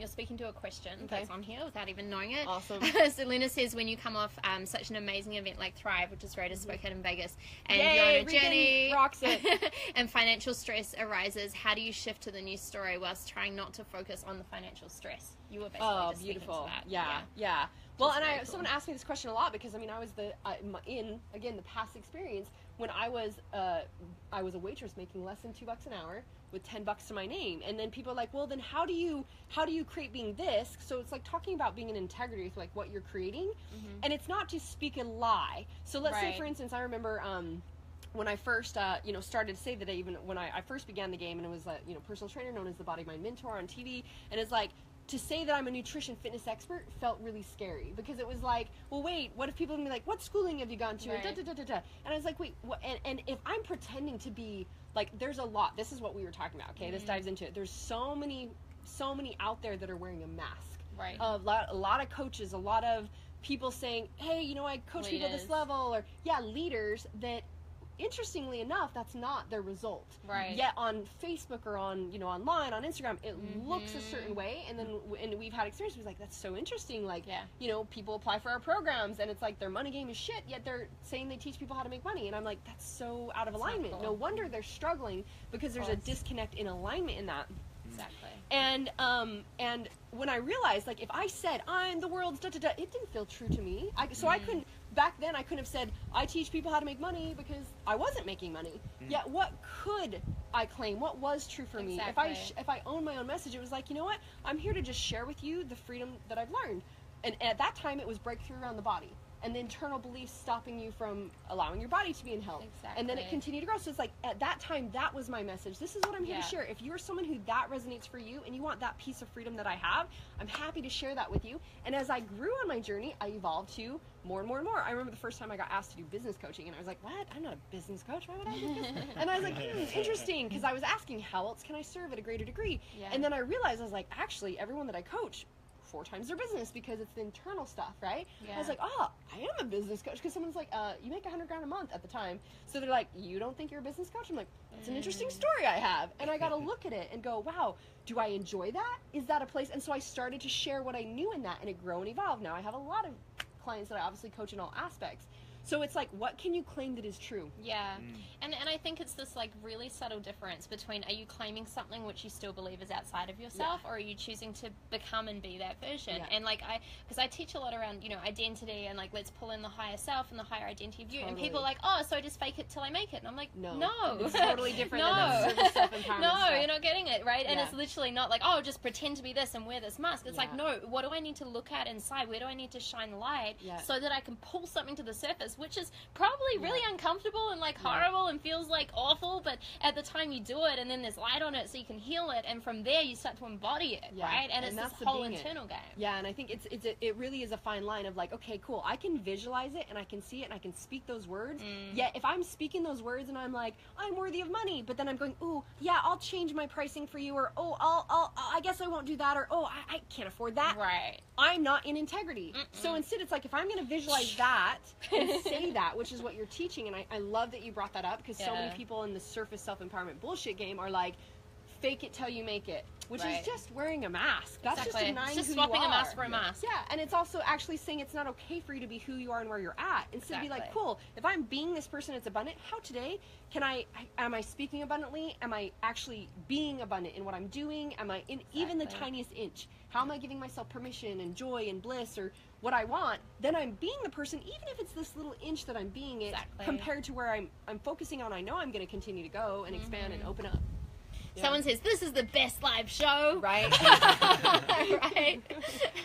speaking to a question that's on here without even knowing it. Awesome. So Luna says, when you come off such an amazing event like Thrive, which is Rhoda spoke at in Vegas, and Yay, you're on a Regan journey, rocks it. and financial stress arises, how do you shift to the new story whilst trying not to focus on the financial stress? You were basically just speaking to that. Yeah. Well, and someone asked me this question a lot, because I mean, I was in the past experience, when I was a waitress making less than $2 an hour with $10 to my name. And then people are like, well, then how do you create being this? So it's like talking about being in integrity with like what you're creating. And it's not to speak a lie. So let's say, for instance, I remember when I first started to say that, even when I first began the game, and it was a personal trainer known as the Body Mind Mentor on TV, and it's like, to say that I'm a nutrition fitness expert felt really scary, because it was like, well, wait, what if people are gonna be like, what schooling have you gone to? Right. And I was like, wait, what? And if I'm pretending to be like, there's a lot. This is what we were talking about. Okay, this dives into it. There's so many out there that are wearing a mask. Right. A lot of coaches, a lot of people saying, hey, I coach people at this level, or leaders that, interestingly enough, that's not their result. Right. Yet on Facebook or on online, on Instagram, it looks a certain way, and then we've had experiences like, that's so interesting. Like, people apply for our programs, and it's like their money game is shit. Yet they're saying they teach people how to make money, and I'm like, that's so out of alignment. No wonder they're struggling, because there's a disconnect in alignment in that. Exactly. And when I realized, like, if I said I'm the world's it didn't feel true to me. I couldn't. Back then, I couldn't have said, I teach people how to make money, because I wasn't making money. Yet, what could I claim? What was true for me? If I owned my own message, it was like, you know what? I'm here to just share with you the freedom that I've learned. And at that time, it was breakthrough around the body. And the internal beliefs stopping you from allowing your body to be in health. Exactly. And then it continued to grow. So it's like, at that time, that was my message. This is what I'm here to share. If you're someone who that resonates for you, and you want that piece of freedom that I have, I'm happy to share that with you. And as I grew on my journey, I evolved to more and more and more. I remember the first time I got asked to do business coaching, and I was like, what? I'm not a business coach. Why would I do business? And I was like, interesting, because I was asking, how else can I serve at a greater degree? And then I realized, I was like, actually, everyone that I coach, 4 times their business, because it's the internal stuff, right? I was like, oh, I am a business coach, because someone's like, you make $100,000 a month at the time. So they're like, you don't think you're a business coach? I'm like, that's an interesting story I have. And I got to look at it and go, wow, do I enjoy that? Is that a place? And so I started to share what I knew in that, and it grew and evolved. Now I have a lot of clients that I obviously coach in all aspects. So it's like, what can you claim that is true? Yeah. And I think it's this like really subtle difference between, are you claiming something which you still believe is outside of yourself, or are you choosing to become and be that version? And like, because I teach a lot around, identity, and like, let's pull in the higher self and the higher identity of you. And people are like, oh, so I just fake it till I make it. And I'm like, no. It's totally different than the self-empowerment No, stuff. you're not getting it, right? And it's literally not like, oh, just pretend to be this and wear this mask. It's like, no, what do I need to look at inside? Where do I need to shine light so that I can pull something to the surface, which is probably really uncomfortable and like horrible and feels like awful, but at the time you do it, and then there's light on it so you can heal it, and from there you start to embody it, right? And it's this whole internal game. Yeah, and I think it really is a fine line of like, okay, cool, I can visualize it, and I can see it, and I can speak those words. Yet if I'm speaking those words and I'm like, I'm worthy of money, but then I'm going, ooh, yeah, I'll change my pricing for you, or oh, I guess I won't do that, or oh, I can't afford that. Right. I'm not in integrity. So instead, it's like, if I'm going to visualize that and say that, which is what you're teaching, and I love that you brought that up, because so many people in the surface self-empowerment bullshit game are like, fake it till you make it, which is just wearing a mask. That's just denying just who swapping you are. a mask for a mask. Yeah, and it's also actually saying it's not okay for you to be who you are and where you're at. Instead be like, cool, if I'm being this person that's abundant, how today am I speaking abundantly? Am I actually being abundant in what I'm doing? Am I in even the tiniest inch? How am I giving myself permission and joy and bliss, or what I want? Then I'm being the person, even if it's this little inch that I'm being it, compared to where I'm focusing on. I know I'm going to continue to go and expand and open up. Someone says, this is the best live show. Right. Right.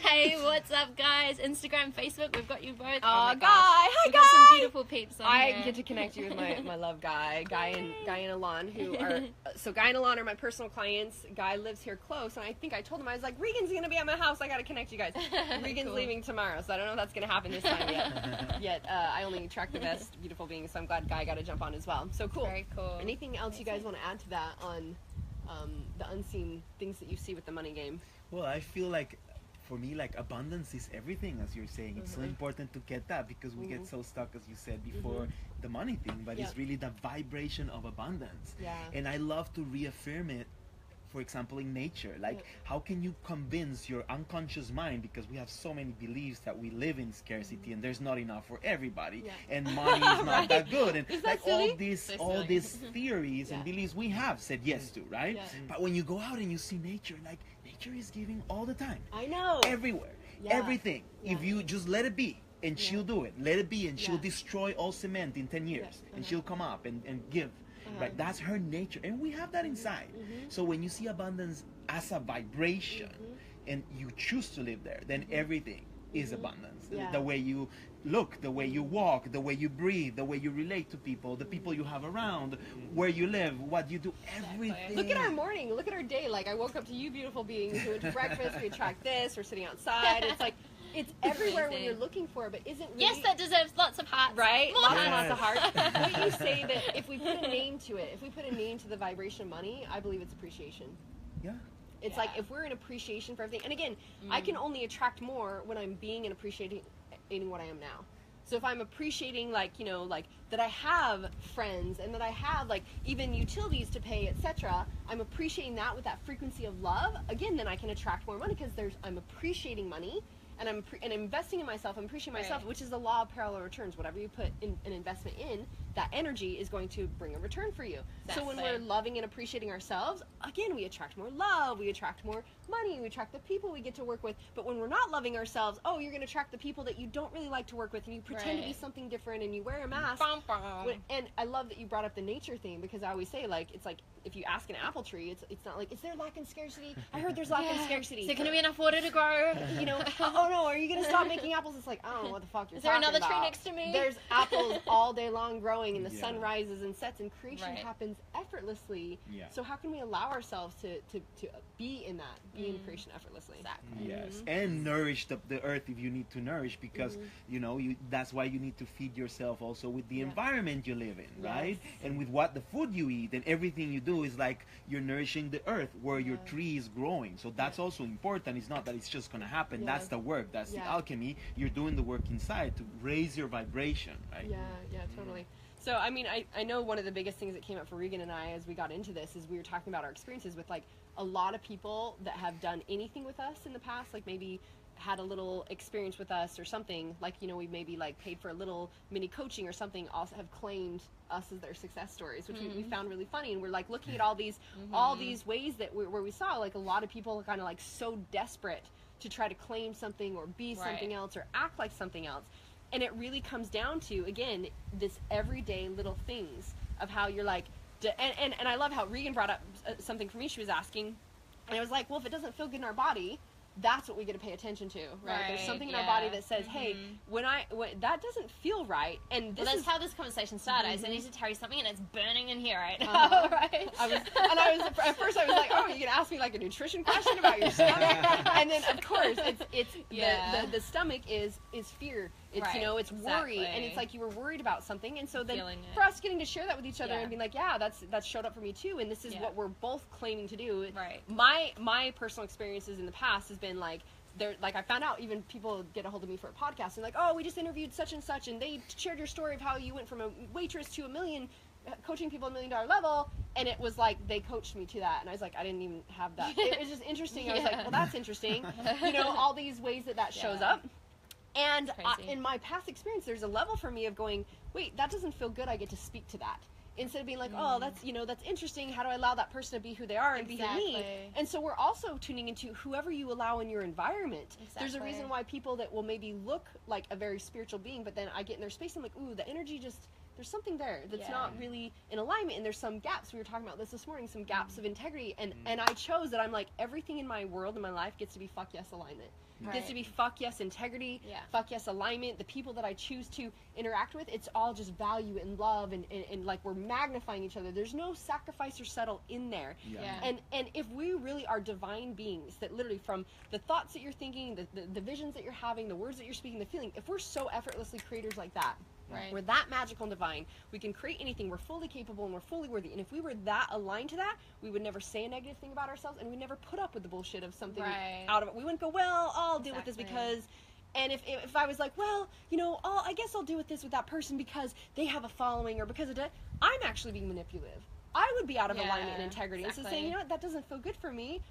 Hey, what's up, guys? Instagram, Facebook, we've got you both. Oh, my Guy. gosh. Hi, We've Guy. got some beautiful peeps on I here. get to connect you with my love Guy and Alon, who are, so Guy and Alon are my personal clients. Guy lives here close, and I think I told him, I was like, Regan's going to be at my house. I got to connect you guys. Regan's leaving tomorrow, so I don't know if that's going to happen this time yet. I only track the best beautiful beings, so I'm glad Guy got to jump on as well. So cool. Very cool. Anything else you guys want to add to that on the unseen things that you see with the money game? Well, I feel like, for me, like, abundance is everything, as you're saying. It's so important to get that, because we get so stuck, as you said before, the money thing, but it's really the vibration of abundance. And I love to reaffirm it, for example, in nature. Like, how can you convince your unconscious mind, because we have so many beliefs that we live in scarcity and there's not enough for everybody, and money is not that good, and like all these theories and beliefs we have said yes to, right? But when you go out and you see nature, like, nature is giving all the time. I know. Everywhere. Everything. If you just let it be, and she'll do it. Let it be, and she'll Yeah. destroy all cement in 10 years, and she'll come up and give. Right? That's her nature, and we have that inside. So when you see abundance as a vibration, and you choose to live there, then everything is abundance. Yeah. The way you look, the way you walk, the way you breathe, the way you relate to people, the people you have around, where you live, what you do, everything. Look at our morning. Look at our day. Like, I woke up to you beautiful beings. We went to breakfast. We attract this. We're sitting outside. It's like, it's everywhere when Amazing. you're looking for it, but isn't really... Yes, that deserves lots of hearts. Right? More Lots hearts. and lots of hearts. Yes. What you say that if we put a name to it, if we put a name to the vibration of money, I believe it's appreciation. Yeah. It's Yeah. like if we're in appreciation for everything, and again, I can only attract more when I'm being and appreciating what I am now. So if I'm appreciating, like, you know, like that I have friends and that I have like even utilities to pay, etc., I'm appreciating that with that frequency of love. Again, then I can attract more money because I'm appreciating money. And I'm investing in myself. I'm appreciating myself, Right. which is the law of parallel returns. Whatever you put in an investment in, that energy is going to bring a return for you. So when Exactly. we're loving and appreciating ourselves, again, we attract more love, we attract more money, we attract the people we get to work with. But when we're not loving ourselves, oh, you're going to attract the people that you don't really like to work with, and you pretend to be Right. something different, and you wear a mask. Bum, bum. And I love that you brought up the nature thing, because I always say, like, it's like if you ask an apple tree, it's not like, is there lack and scarcity? I heard there's lack and scarcity. Is there going to be enough water to grow? You know, oh no, are you going to stop making apples? It's like, I don't know what the fuck you're Is there talking another tree about. next to me? There's apples all day long growing, and the Yeah. sun rises and sets, and creation Right. happens effortlessly. Yeah. So how can we allow ourselves to be in that, be in creation effortlessly? Exactly. Yes, and nourish the earth if you need to nourish, because you know that's why you need to feed yourself also with the Yeah. environment you live in, right? Yes. And with what the food you eat, and everything you do is like you're nourishing the earth where your tree is growing. So that's also important. It's not that it's just gonna happen. Yeah. That's the work. That's the Yeah. alchemy. You're doing the work inside to raise your vibration, right? Yeah, totally. So, I mean, I know one of the biggest things that came up for Regan and I as we got into this is we were talking about our experiences with, like, a lot of people that have done anything with us in the past, like maybe had a little experience with us or something, like, you know, we maybe, like, paid for a little mini coaching or something, also have claimed us as their success stories, which we found really funny. And we're, like, looking at all these ways that where we saw, like, a lot of people kind of, like, so desperate to try to claim something or be something else or act like something else. And it really comes down to, again, this everyday little things of how you're like, and I love how Regan brought up something for me. She was asking, and I was like, well, if it doesn't feel good in our body, that's what we get to pay attention to, right? There's Right, something in our yeah. body that says, hey, when that doesn't feel right, and this Well, that's is how this conversation started. I said, I need to tell you something, and it's burning in here right now, Uh-huh. right? at first I was like, oh, you're gonna ask me like a nutrition question about your stomach, and then of course it's Yeah. the stomach is fear. It's Right, you know, it's worry, exactly. and it's like you were worried about something, and so then Feeling it. for us getting to share that with each other Yeah. and being like, yeah, that's showed up for me too, and this is Yeah. what we're both claiming to do. Right. My personal experiences in the past has been like, like I found out even people get a hold of me for a podcast and like, oh, we just interviewed such and such, and they shared your story of how you went from a waitress to $1 million, coaching people at $1 million level, and it was like they coached me to that, and I was like, I didn't even have that. It was just interesting. I was like, Yeah. well, that's interesting. You know, all these ways that shows Yeah. up. And Crazy. in my past experience, there's a level for me of going, wait, that doesn't feel good. I get to speak to that. Instead of being like, oh, that's interesting. How do I allow that person to be who they are and be me? Exactly. And so we're also tuning into whoever you allow in your environment. There's a Exactly. reason why people that will maybe look like a very spiritual being, but then I get in their space and I'm like, ooh, the energy just, there's something there that's Yeah. not really in alignment, and there's some gaps. We were talking about this morning, some gaps of integrity, and I chose that. I'm like, everything in my world, in my life, gets to be fuck yes alignment. Right. Gets to be fuck yes integrity, Yeah. fuck yes alignment. The people that I choose to interact with, it's all just value and love, and like we're magnifying each other. There's no sacrifice or settle in there. Yeah. And if we really are divine beings, that literally from the thoughts that you're thinking, the visions that you're having, the words that you're speaking, the feeling, if we're so effortlessly creators like that, Right. we're that magical and divine, we can create anything, we're fully capable and we're fully worthy. And if we were that aligned to that, we would never say a negative thing about ourselves, and we'd never put up with the bullshit of something Right. out of it. We wouldn't go, well, I'll deal with this Exactly. because... And if I was like, well, you know, I guess I'll deal with this with that person because they have a following or because of that, I'm actually being manipulative. I would be out of Yeah, alignment and integrity. And so exactly. saying, you know what, that doesn't feel good for me.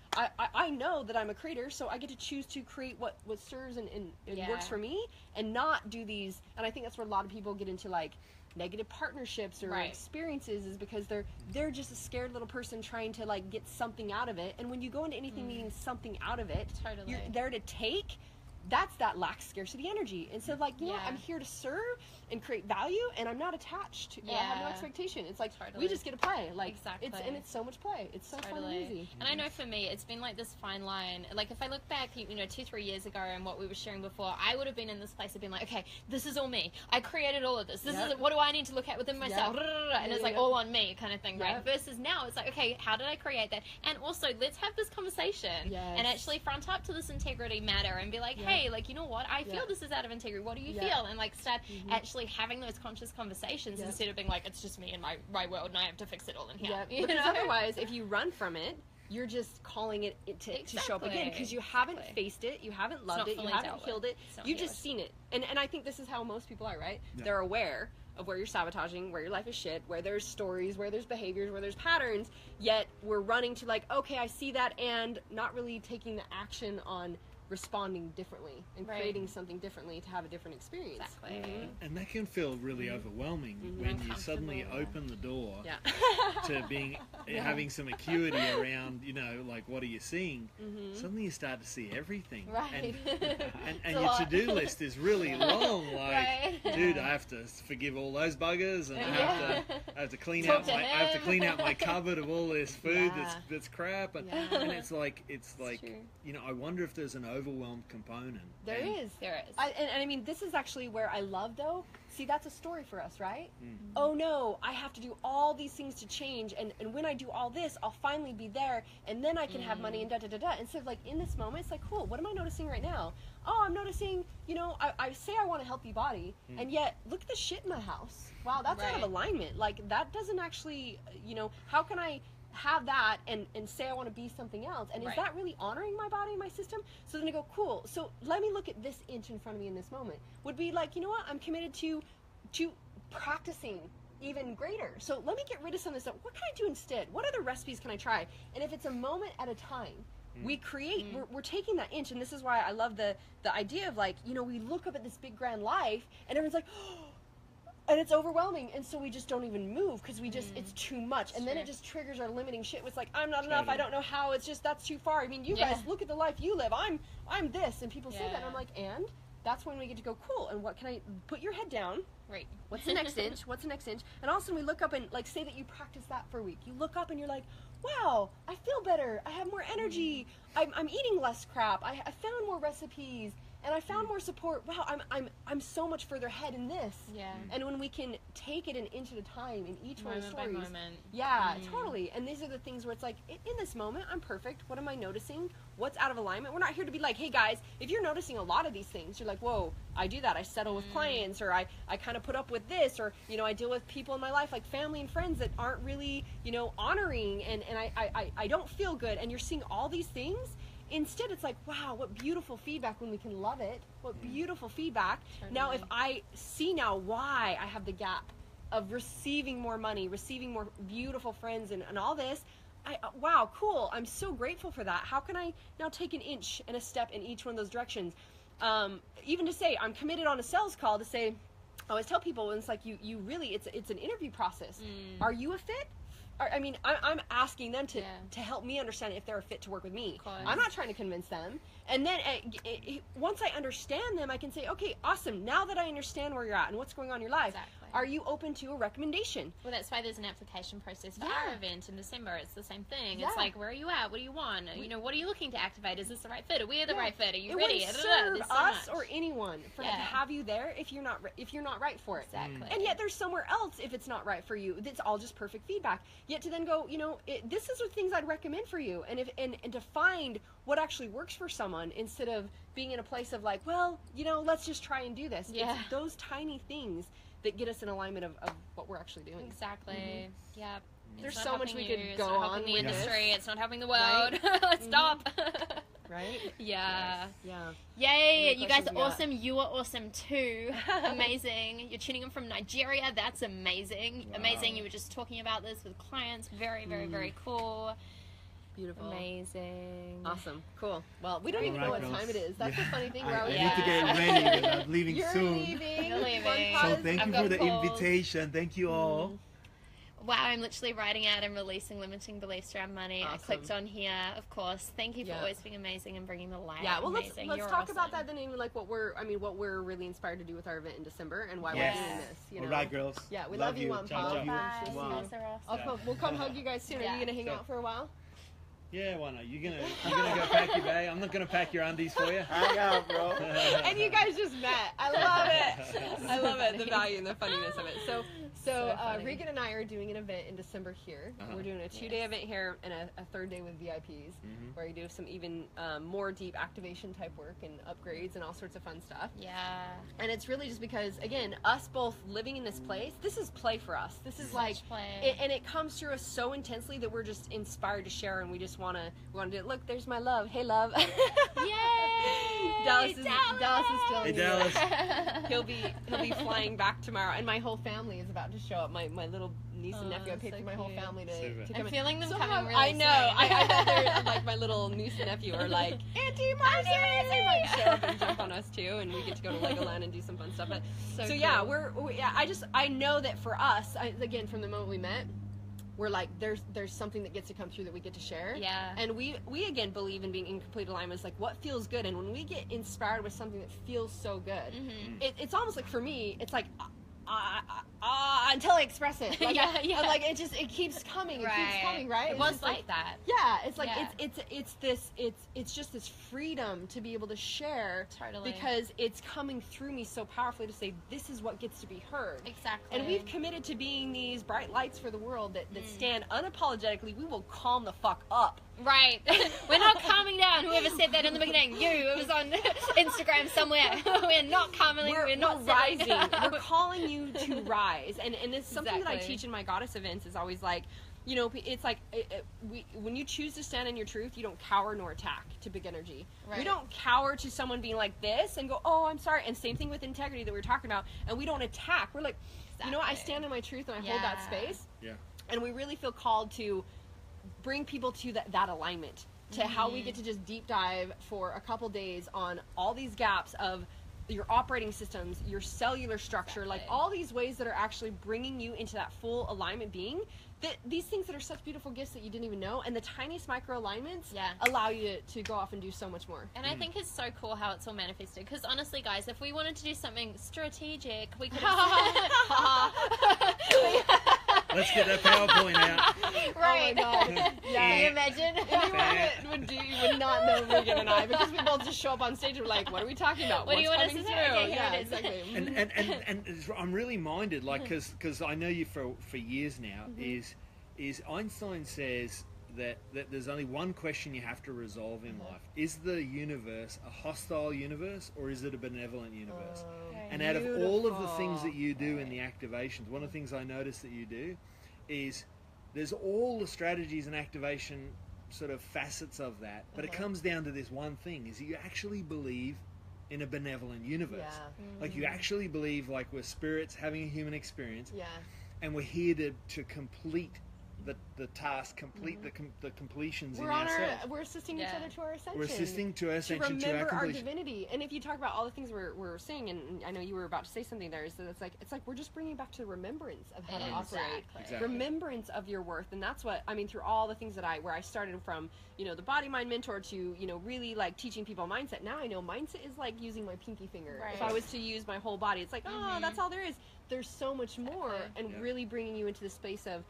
I know that I'm a creator, so I get to choose to create what serves and Yeah. works for me, and not do these. And I think that's where a lot of people get into like negative partnerships or Right. experiences, is because they're just a scared little person trying to like get something out of it. And when you go into anything needing something out of it, Totally. you're there to take. that's that lack scarcity energy. Instead of like, you know what, Yeah. I'm here to serve and create value, and I'm not attached to, I have no Yeah. expectation. It's like, Totally. we just get to play. Like, Exactly. it's so much play. It's so fun and easy. And I know for me, it's been like this fine line. Like if I look back, 2-3 years ago and what we were sharing before, I would have been in this place of being like, okay, this is all me. I created all of this. This Yep. is what do I need to look at within myself? And it's like all on me kind of thing, right? Yep. Versus now, it's like, okay, how did I create that? And also, let's have this conversation Yes. and actually front up to this integrity matter and be like, hey, like, you know what? I feel this is out of integrity. What do you feel? And like start actually having those conscious conversations instead of being like, it's just me and my world and I have to fix it all in here. Yeah, You because know? otherwise, if you run from it, you're just calling it to show up again, because you haven't faced it, you haven't loved not it, you fully haven't dealt healed with. it, It's not you've yours. just seen it. And I think this is how most people are, right? Yeah. They're aware of where you're sabotaging, where your life is shit, where there's stories, where there's behaviors, where there's patterns, yet we're running to like, okay, I see that, and not really taking the action on responding differently and Right. creating something differently to have a different experience. Exactly. And that can feel really overwhelming when you suddenly open the door Yeah. to being having some acuity around, like, what are you seeing? Suddenly you start to see everything. Right. And a your lot. to-do list is really long. Like, Right. dude, I have to forgive all those buggers, and I have to clean Talk out to I have to him. clean out my cupboard of all this food Yeah. that's crap, and it's like true. I wonder if there's an overwhelmed component. There And- is. There is. And I mean, this is actually where I love, though. See, that's a story for us, right? Oh no, I have to do all these things to change, and when I do all this, I'll finally be there, and then I can have money, and da-da-da-da. Instead of like, in this moment, it's like, cool, what am I noticing right now? Oh, I'm noticing, I say I want a healthy body, and yet, look at the shit in my house. Wow, that's out of Right. alignment. Like, that doesn't actually, how can I have that and say I want to be something else, and is Right. that really honoring my body and my system? So then I go, cool, so let me look at this inch in front of me in this moment. Would be like, you know what, I'm committed to practicing even greater, so let me get rid of some of this stuff. What can I do instead? What other recipes can I try? And if it's a moment at a time, we create, we're taking that inch. And this is why I love the idea of like, we look up at this big grand life and everyone's like, and it's overwhelming, and so we just don't even move because we just it's too much, and then it just triggers our limiting shit. It's like, I'm not enough, I don't know how, it's just, that's too far. I mean, you guys look at the life you live, I'm this, and people say that, and I'm like, and that's when we get to go, cool, and what can I put your head down, Right. what's the next inch, what's the next inch? And all of a sudden we look up and like, say that you practice that for a week, you look up and you're like, wow, I feel better, I have more energy, I'm eating less crap, I found more recipes, and I found more support. Wow, I'm so much further ahead in this. Yeah. And when we can take it an inch at a time in each one of the Moment by stories. moment. Yeah, totally. And these are the things where it's like, in this moment, I'm perfect. What am I noticing? What's out of alignment? We're not here to be like, hey guys, if you're noticing a lot of these things, you're like, whoa, I do that. I settle with clients, or I kind of put up with this, or, I deal with people in my life, like family and friends that aren't really, honoring, and I don't feel good. And you're seeing all these things. Instead, it's like, wow, what beautiful feedback when we can love it. What beautiful feedback. Now, if I see now why I have the gap of receiving more money, receiving more beautiful friends, and all this, wow, cool. I'm so grateful for that. How can I now take an inch and a step in each one of those directions? Even to say, I'm committed on a sales call to say, I always tell people, and it's like, you really, it's an interview process. Are you a fit? I mean, I'm asking them to help me understand if they're a fit to work with me. I'm not trying to convince them. And then once I understand them, I can say, okay, awesome. Now that I understand where you're at and what's going on in your life, are you open to a recommendation? Well, that's why there's an application process for Yeah. our event in December. It's the same thing. Yeah. It's like, where are you at? What do you want? What are you looking to activate? Is this the right fit? Are we the right fit? Are you It ready? wouldn't There's serve so us much. or anyone to have you there if you're not right for it. Exactly. And yet there's somewhere else if it's not right for you. It's all just perfect feedback. Yet to then go, this is the things I'd recommend for you, and to find what actually works for someone instead of being in a place of like, well, let's just try and do this. Yeah. It's those tiny things that get us in alignment of what we're actually doing. Exactly. Yeah. There's It's not so much helping we you, could it's go not on helping the with industry. this. It's not helping the world. Let's stop. Right? Yeah. Yeah. Yay, Any you guys questions are you got? awesome. You are awesome too. Amazing. You're tuning in from Nigeria. That's amazing. Wow. Amazing. You were just talking about this with clients. Very, very, very cool. Beautiful. Amazing. Awesome. Cool. Well, we don't even All know right, what girls. time it is. That's the funny thing. I We're always need to get ready because I'm leaving You're soon. leaving. You're leaving. Fun So pause. thank I've you got for the calls. invitation. Thank you all. Wow, I'm literally writing out and releasing limiting beliefs around money. Awesome. I clicked on here, of course. Thank you for Yeah. always being amazing and bringing the light. Yeah, well, amazing. let's You're talk awesome. about that then. Even like what we're really inspired to do with our event in December and why Yes. we're doing this. You know? All right, girls. Yeah, we love you, Mom, Ciao, Pop. ciao. Bye. You Wow. guys are awesome. We'll come hug you guys soon. Are Yeah. you gonna hang Sure. out for a while? Yeah, why not? You're gonna go pack your bag. I'm not gonna pack your undies for you. Hang out, bro. And you guys just met. I love it. I love it. The value and the funniness of it. So funny. Regan and I are doing an event in December here. Uh-huh. We're doing a 2-day event here and a 3rd day with VIPs, where we do some even more deep activation type work and upgrades and all sorts of fun stuff. Yeah. And it's really just because, again, us both living in this place, this is play for us. This is like, play. and it comes through us so intensely that we're just inspired to share, and we just want to do it. Look, there's my love. Hey, love. Yay! Dallas is still Hey, in Dallas. He'll be flying back tomorrow, and my whole family is about to show up. My little niece and nephew. I paid so for my whole cute. family to Super. come I'm in. feeling them Somehow- coming really I know. soon. I bet they're like my little niece and nephew are like, Auntie Marci! They might show up and jump on us too, and we get to go to Legoland and do some fun stuff. But so yeah, cool. I know that for us, again, from the moment we met, we're like, there's something that gets to come through that we get to share. Yeah. And we again believe in being in complete alignment. It's like what feels good, and when we get inspired with something that feels so good, it's almost like, for me, it's like until I express it. Like, Yeah. I'm like, it keeps coming. It keeps coming, right? It It's was just like that. Yeah, it's like Yeah. it's just this freedom to be able to share. Totally. Because it's coming through me so powerfully to say this is what gets to be heard. Exactly. And we've committed to being these bright lights for the world that stand unapologetically. We will calm the fuck up. Right. We're not calming down. Whoever said that in the beginning, it was on Instagram somewhere. We're not calming. We're not rising. settling. We're calling you to rise. And it's something that I Exactly. teach in my goddess events is always like, it's like when you choose to stand in your truth, you don't cower nor attack to big energy. Right. We don't cower to someone being like this and go, oh, I'm sorry. And same thing with integrity that we were talking about. And we don't attack. We're like, you know what? I stand in my truth and I hold that space. Yeah. And we really feel called to bring people to that alignment, to how we get to just deep dive for a couple days on all these gaps of your operating systems, your cellular structure, like all these ways that are actually bringing you into that full alignment being. These things that are such beautiful gifts that you didn't even know, and the tiniest micro alignments allow you to go off and do so much more. And I think it's so cool how it's all manifested. Because honestly, guys, if we wanted to do something strategic, we could have... Let's get that PowerPoint out. Right. Oh my God. Can you imagine? You would not know Regan and I, because we both just show up on stage and we're like, what are we talking about? What do you What's want us to coming say? through? Okay, here Yeah, it is. exactly. And I'm really minded, like, because I know you for years now. Is Einstein says that there's only one question you have to resolve in life: is the universe a hostile universe or is it a benevolent universe? And out of all of the things that you do in the activations, one of the things I notice that you do is there's all the strategies and activation sort of facets of that, but it comes down to this one thing: is you actually believe in a benevolent universe. Like you actually believe like we're spirits having a human experience, and we're here to complete the task, complete the completions We're in ourselves. we're assisting each other to our ascension. We're assisting to our to ascension, to our remember our completion. divinity. And if you talk about all the things we're saying, and I know you were about to say something there, so it's like we're just bringing back to the remembrance of how to operate, Exactly. remembrance of your worth, and that's what I mean through all the things that where I started from, the body mind mentor to really like teaching people mindset. Now I know mindset is like using my pinky finger. Right. If I was to use my whole body, it's like that's all there is. There's so much more, and really bringing you into the space of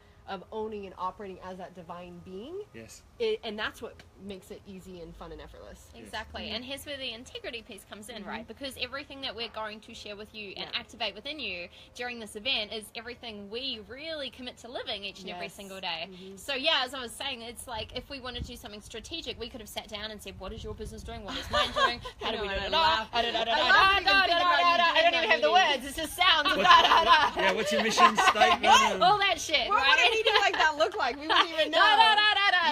owning and operating as that divine being. Yes. And that's what makes it easy and fun and effortless. Exactly. And here's where the integrity piece comes in, right? Because everything that we're going to share with you and activate within you during this event is everything we really commit to living each and every single day. So as I was saying, it's like if we wanted to do something strategic, we could have sat down and said, what is your business doing? What is mine doing? How do we do it? I don't even have the words. It's just sounds. What's your mission statement? All that shit, What right? would a meeting like that look like? We wouldn't even know.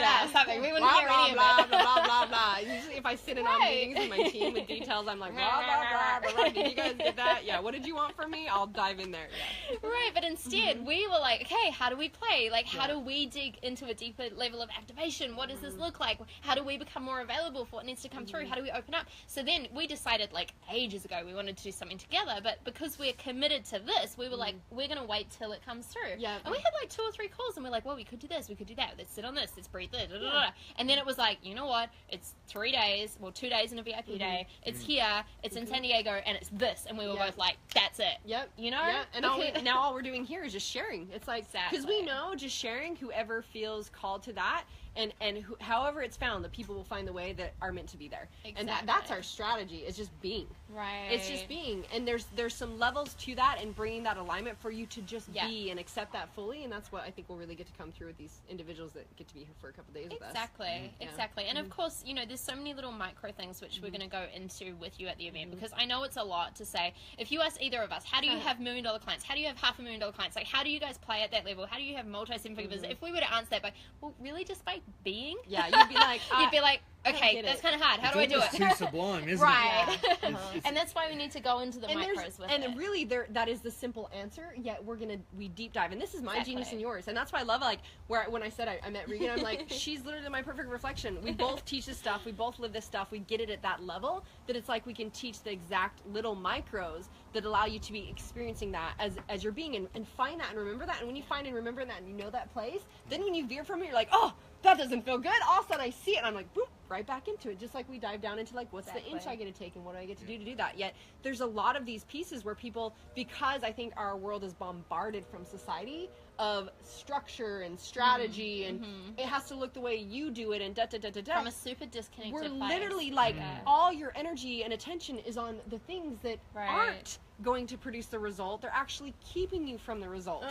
or something. We wouldn't blah, hear blah, any blah, of it. blah, blah, blah, blah. Usually if I sit in on Right. meetings with my team with details, I'm like, blah, blah, blah, blah. Did you guys get that? Yeah, what did you want from me? I'll dive in there. Yeah. Right, but instead we were like, okay, how do we play? Like, how Yeah. do we dig into a deeper level of activation? What does this look like? How do we become more available for what needs to come through? How do we open up? So then we decided, like, ages ago we wanted to do something together, but because we're committed to this, we were like, we're going to wait till it comes through. Yeah. And we had like 2 or 3 calls, and we're like, well, we could do this, we could do that, let's sit on this, let's breathe this, da, da, da, da. And then it was like, you know what, it's 3 days, well, 2 days in a VIP day, it's here, it's in San Diego, and it's this, and we were Yeah. both like, that's it. Yep. You know? Yeah. And now all we're doing here is just sharing. It's like, because we Exactly. know just sharing, whoever feels called to that, and however it's found, the people will find the way that are meant to be there. And that's Exactly. our strategy. It's just being. Right. It's just being. And there's some levels to that, and bringing that alignment for you to just Yeah. be and accept that fully. And that's what I think will really get to come through with these individuals that get to be here for a couple days with us. Exactly, Yeah. exactly. And of course, you know, there's so many little micro things which we're going to go into with you at the event, because I know it's a lot to say. If you ask either of us, how do you have $1 million clients? How do you have $500,000 clients? Like, how do you guys play at that level? How do you have multi-seven-figure business? If we were to answer that by, well, really just by being? Yeah, you'd be like, You'd be like, don't okay, get that's it. kind of hard. How do I It's do almost it? too sublime, isn't Right. it? It's- And that's why we need to go into the and micros with and it. really that is the simple answer, yet we deep dive, and this is my Exactly. genius and yours, and that's why I love, like, when I said I met Regan, I'm like, she's literally my perfect reflection. We both teach this stuff, we both live this stuff, we get it at that level, that it's like we can teach the exact little micros that allow you to be experiencing that as you're being, and find that and remember that. And when you find and remember that and you know that place, then when you veer from it, you're like, oh, that doesn't feel good. All of a sudden I see it and I'm like, boom, right back into it. Just like we dive down into, like, what's the inch I get to take and what do I get to do that. Yet there's a lot of these pieces where people, because I think our world is bombarded from society of structure and strategy, and it has to look the way you do it, and da-da-da-da-da. From a super disconnected We're place. literally like, Yeah. all your energy and attention is on the things that Right. aren't going to produce the result. They're actually keeping you from the result.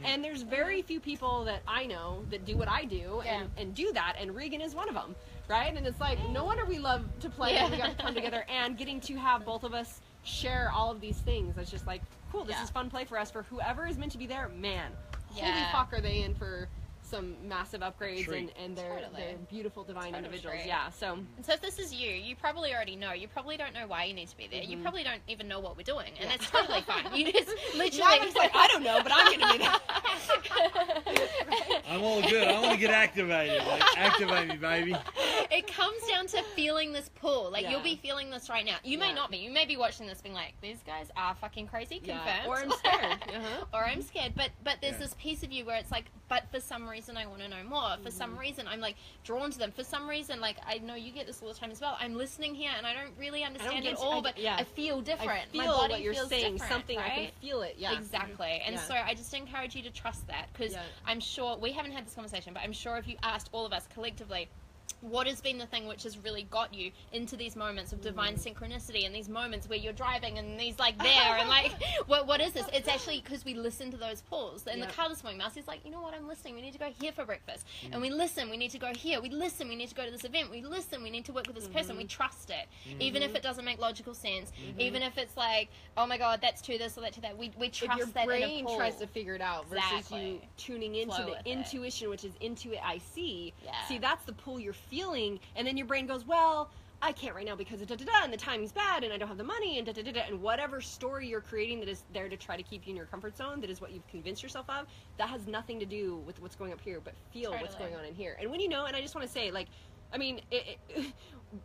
And there's very few people that I know that do what I do and do that, and Regan is one of them, right? And it's like, no wonder we love to play and we got to come together, and getting to have both of us share all of these things. It's just like, cool, this is fun play for us. For whoever is meant to be there, man, holy fuck, are they in for some massive upgrades, Treat. and they're beautiful, divine Total individuals. treat. Yeah, so And so if this is you, you probably already know. You probably don't know why you need to be there. You probably don't even know what we're doing, and that's totally fine. You just literally. now it's like, I don't know, but I'm gonna do that. I'm all good. I want to get activated. Like, activate me, baby. It comes down to feeling this pull. Like, Yeah. you'll be feeling this right now. You may Yeah. not be. You may be watching this being like, these guys are fucking crazy, confirmed. Or I'm scared. Or I'm scared. But there's Yeah. this piece of you where it's like, but for some reason I want to know more. For some reason I'm like drawn to them. For some reason, like, I know you get this all the time as well. I'm listening here and I don't really understand get it to- all, I- but yeah. I feel different. I feel My body what you're feels saying. different, Something I right? can feel it. Yeah. Exactly. And Yeah. so I just encourage you to trust that, because Yeah. I'm sure we haven't had this conversation, but I'm sure if you asked all of us collectively, what has been the thing which has really got you into these moments of divine synchronicity, and these moments where you're driving and these like there and like what is this? It's actually because we listen to those pulls. In the car this morning, Marci's like, you know what, I'm listening, we need to go here for breakfast. And we listen, we need to go here. We listen, we need to go to this event. We listen, we need to work with this person. We trust it. Even if it doesn't make logical sense. Even if it's like, oh my god, that's to this or that to that. We trust If your that in a brain pull. tries to figure it out versus Exactly. you tuning into Flow the with it. intuition, which is into it, I see. Yeah. See, that's the pull you're feeling, and then your brain goes, well, I can't right now because of da-da-da, and the timing's bad, and I don't have the money, and da-da-da-da, and whatever story you're creating that is there to try to keep you in your comfort zone, that is what you've convinced yourself of, that has nothing to do with what's going up here, but feel what's Totally. going on in here. And when you know, and I just want to say, like, I mean,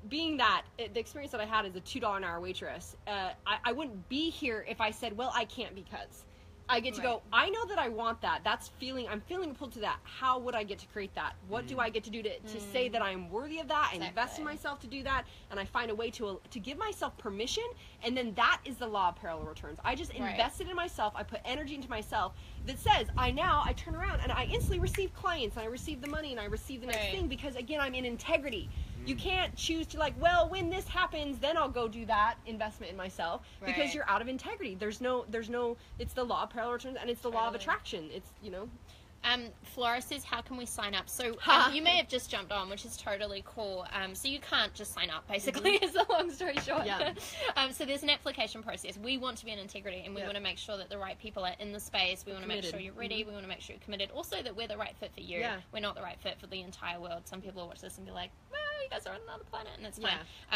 being that, the experience that I had as a $2 an hour waitress, I wouldn't be here if I said, well, I can't because. I get to go, I know that I want that. I'm feeling pulled to that. How would I get to create that? What do I get to do to say that I'm worthy of that? I invest in myself to do that, and I find a way to give myself permission, and then that is the law of parallel returns. I just invested in myself. I put energy into myself that says, I turn around, and I instantly receive clients, and I receive the money, and I receive the next thing, because, again, I'm in integrity. You can't choose to, like, well, when this happens, then I'll go do that investment in myself, because you're out of integrity. There's no, it's the law of parallel returns, and it's the law of attraction. It's, Flora says, how can we sign up? So you may have just jumped on, which is totally cool. So you can't just sign up, basically, is the long story short. Yeah. So there's an application process. We want to be in integrity, and we want to make sure that the right people are in the space. We want to make sure you're ready. We want to make sure you're committed. Also, that we're the right fit for you. Yeah. We're not the right fit for the entire world. Some people will watch this and be like, well, you guys are on another planet, and it's fine.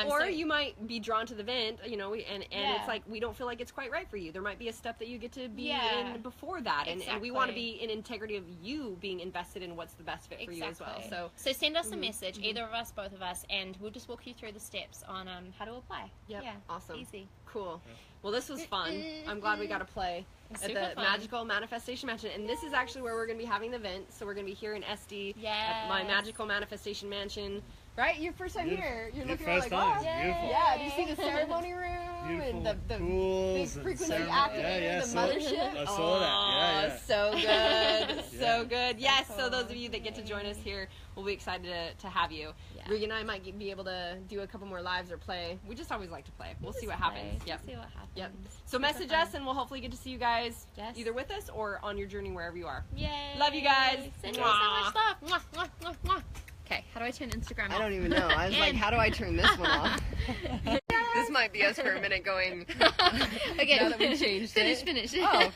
Or so, you might be drawn to the event, you know, and it's like, we don't feel like it's quite right for you. There might be a step that you get to be in before that, and we want to be in integrity of you being invested in what's the best fit for you as well. So send us a message, either of us, both of us, and we'll just walk you through the steps on how to apply. Yep. Yeah, Awesome. Easy. Cool. Well, this was fun. I'm glad we got to play at the Magical Manifestation Mansion. And this is actually where we're going to be having the event. So we're going to be here in SD at my Magical Manifestation Mansion. Right? Your first time here. You're looking around like, time. oh, Beautiful. yeah. Do you see the ceremony room? Beautiful And the pools big frequency and activator, the mothership. I saw that. Yeah. So good. So good. Yes, so those of you that get to join us here, we'll be excited to have you. Yeah. Regan and I might be able to do a couple more lives or play. We just always like to play. We'll see what happens. Yep. See what happens. Yep. So message us, and we'll hopefully get to see you guys either with us or on your journey wherever you are. Yay. Love you guys. Send you so much love. Mwah, mwah, mwah, mwah. Okay, how do I turn Instagram off? I don't even know. I was like, how do I turn this one off? This might be us for a minute going, Okay. now that we changed Finish. Oh.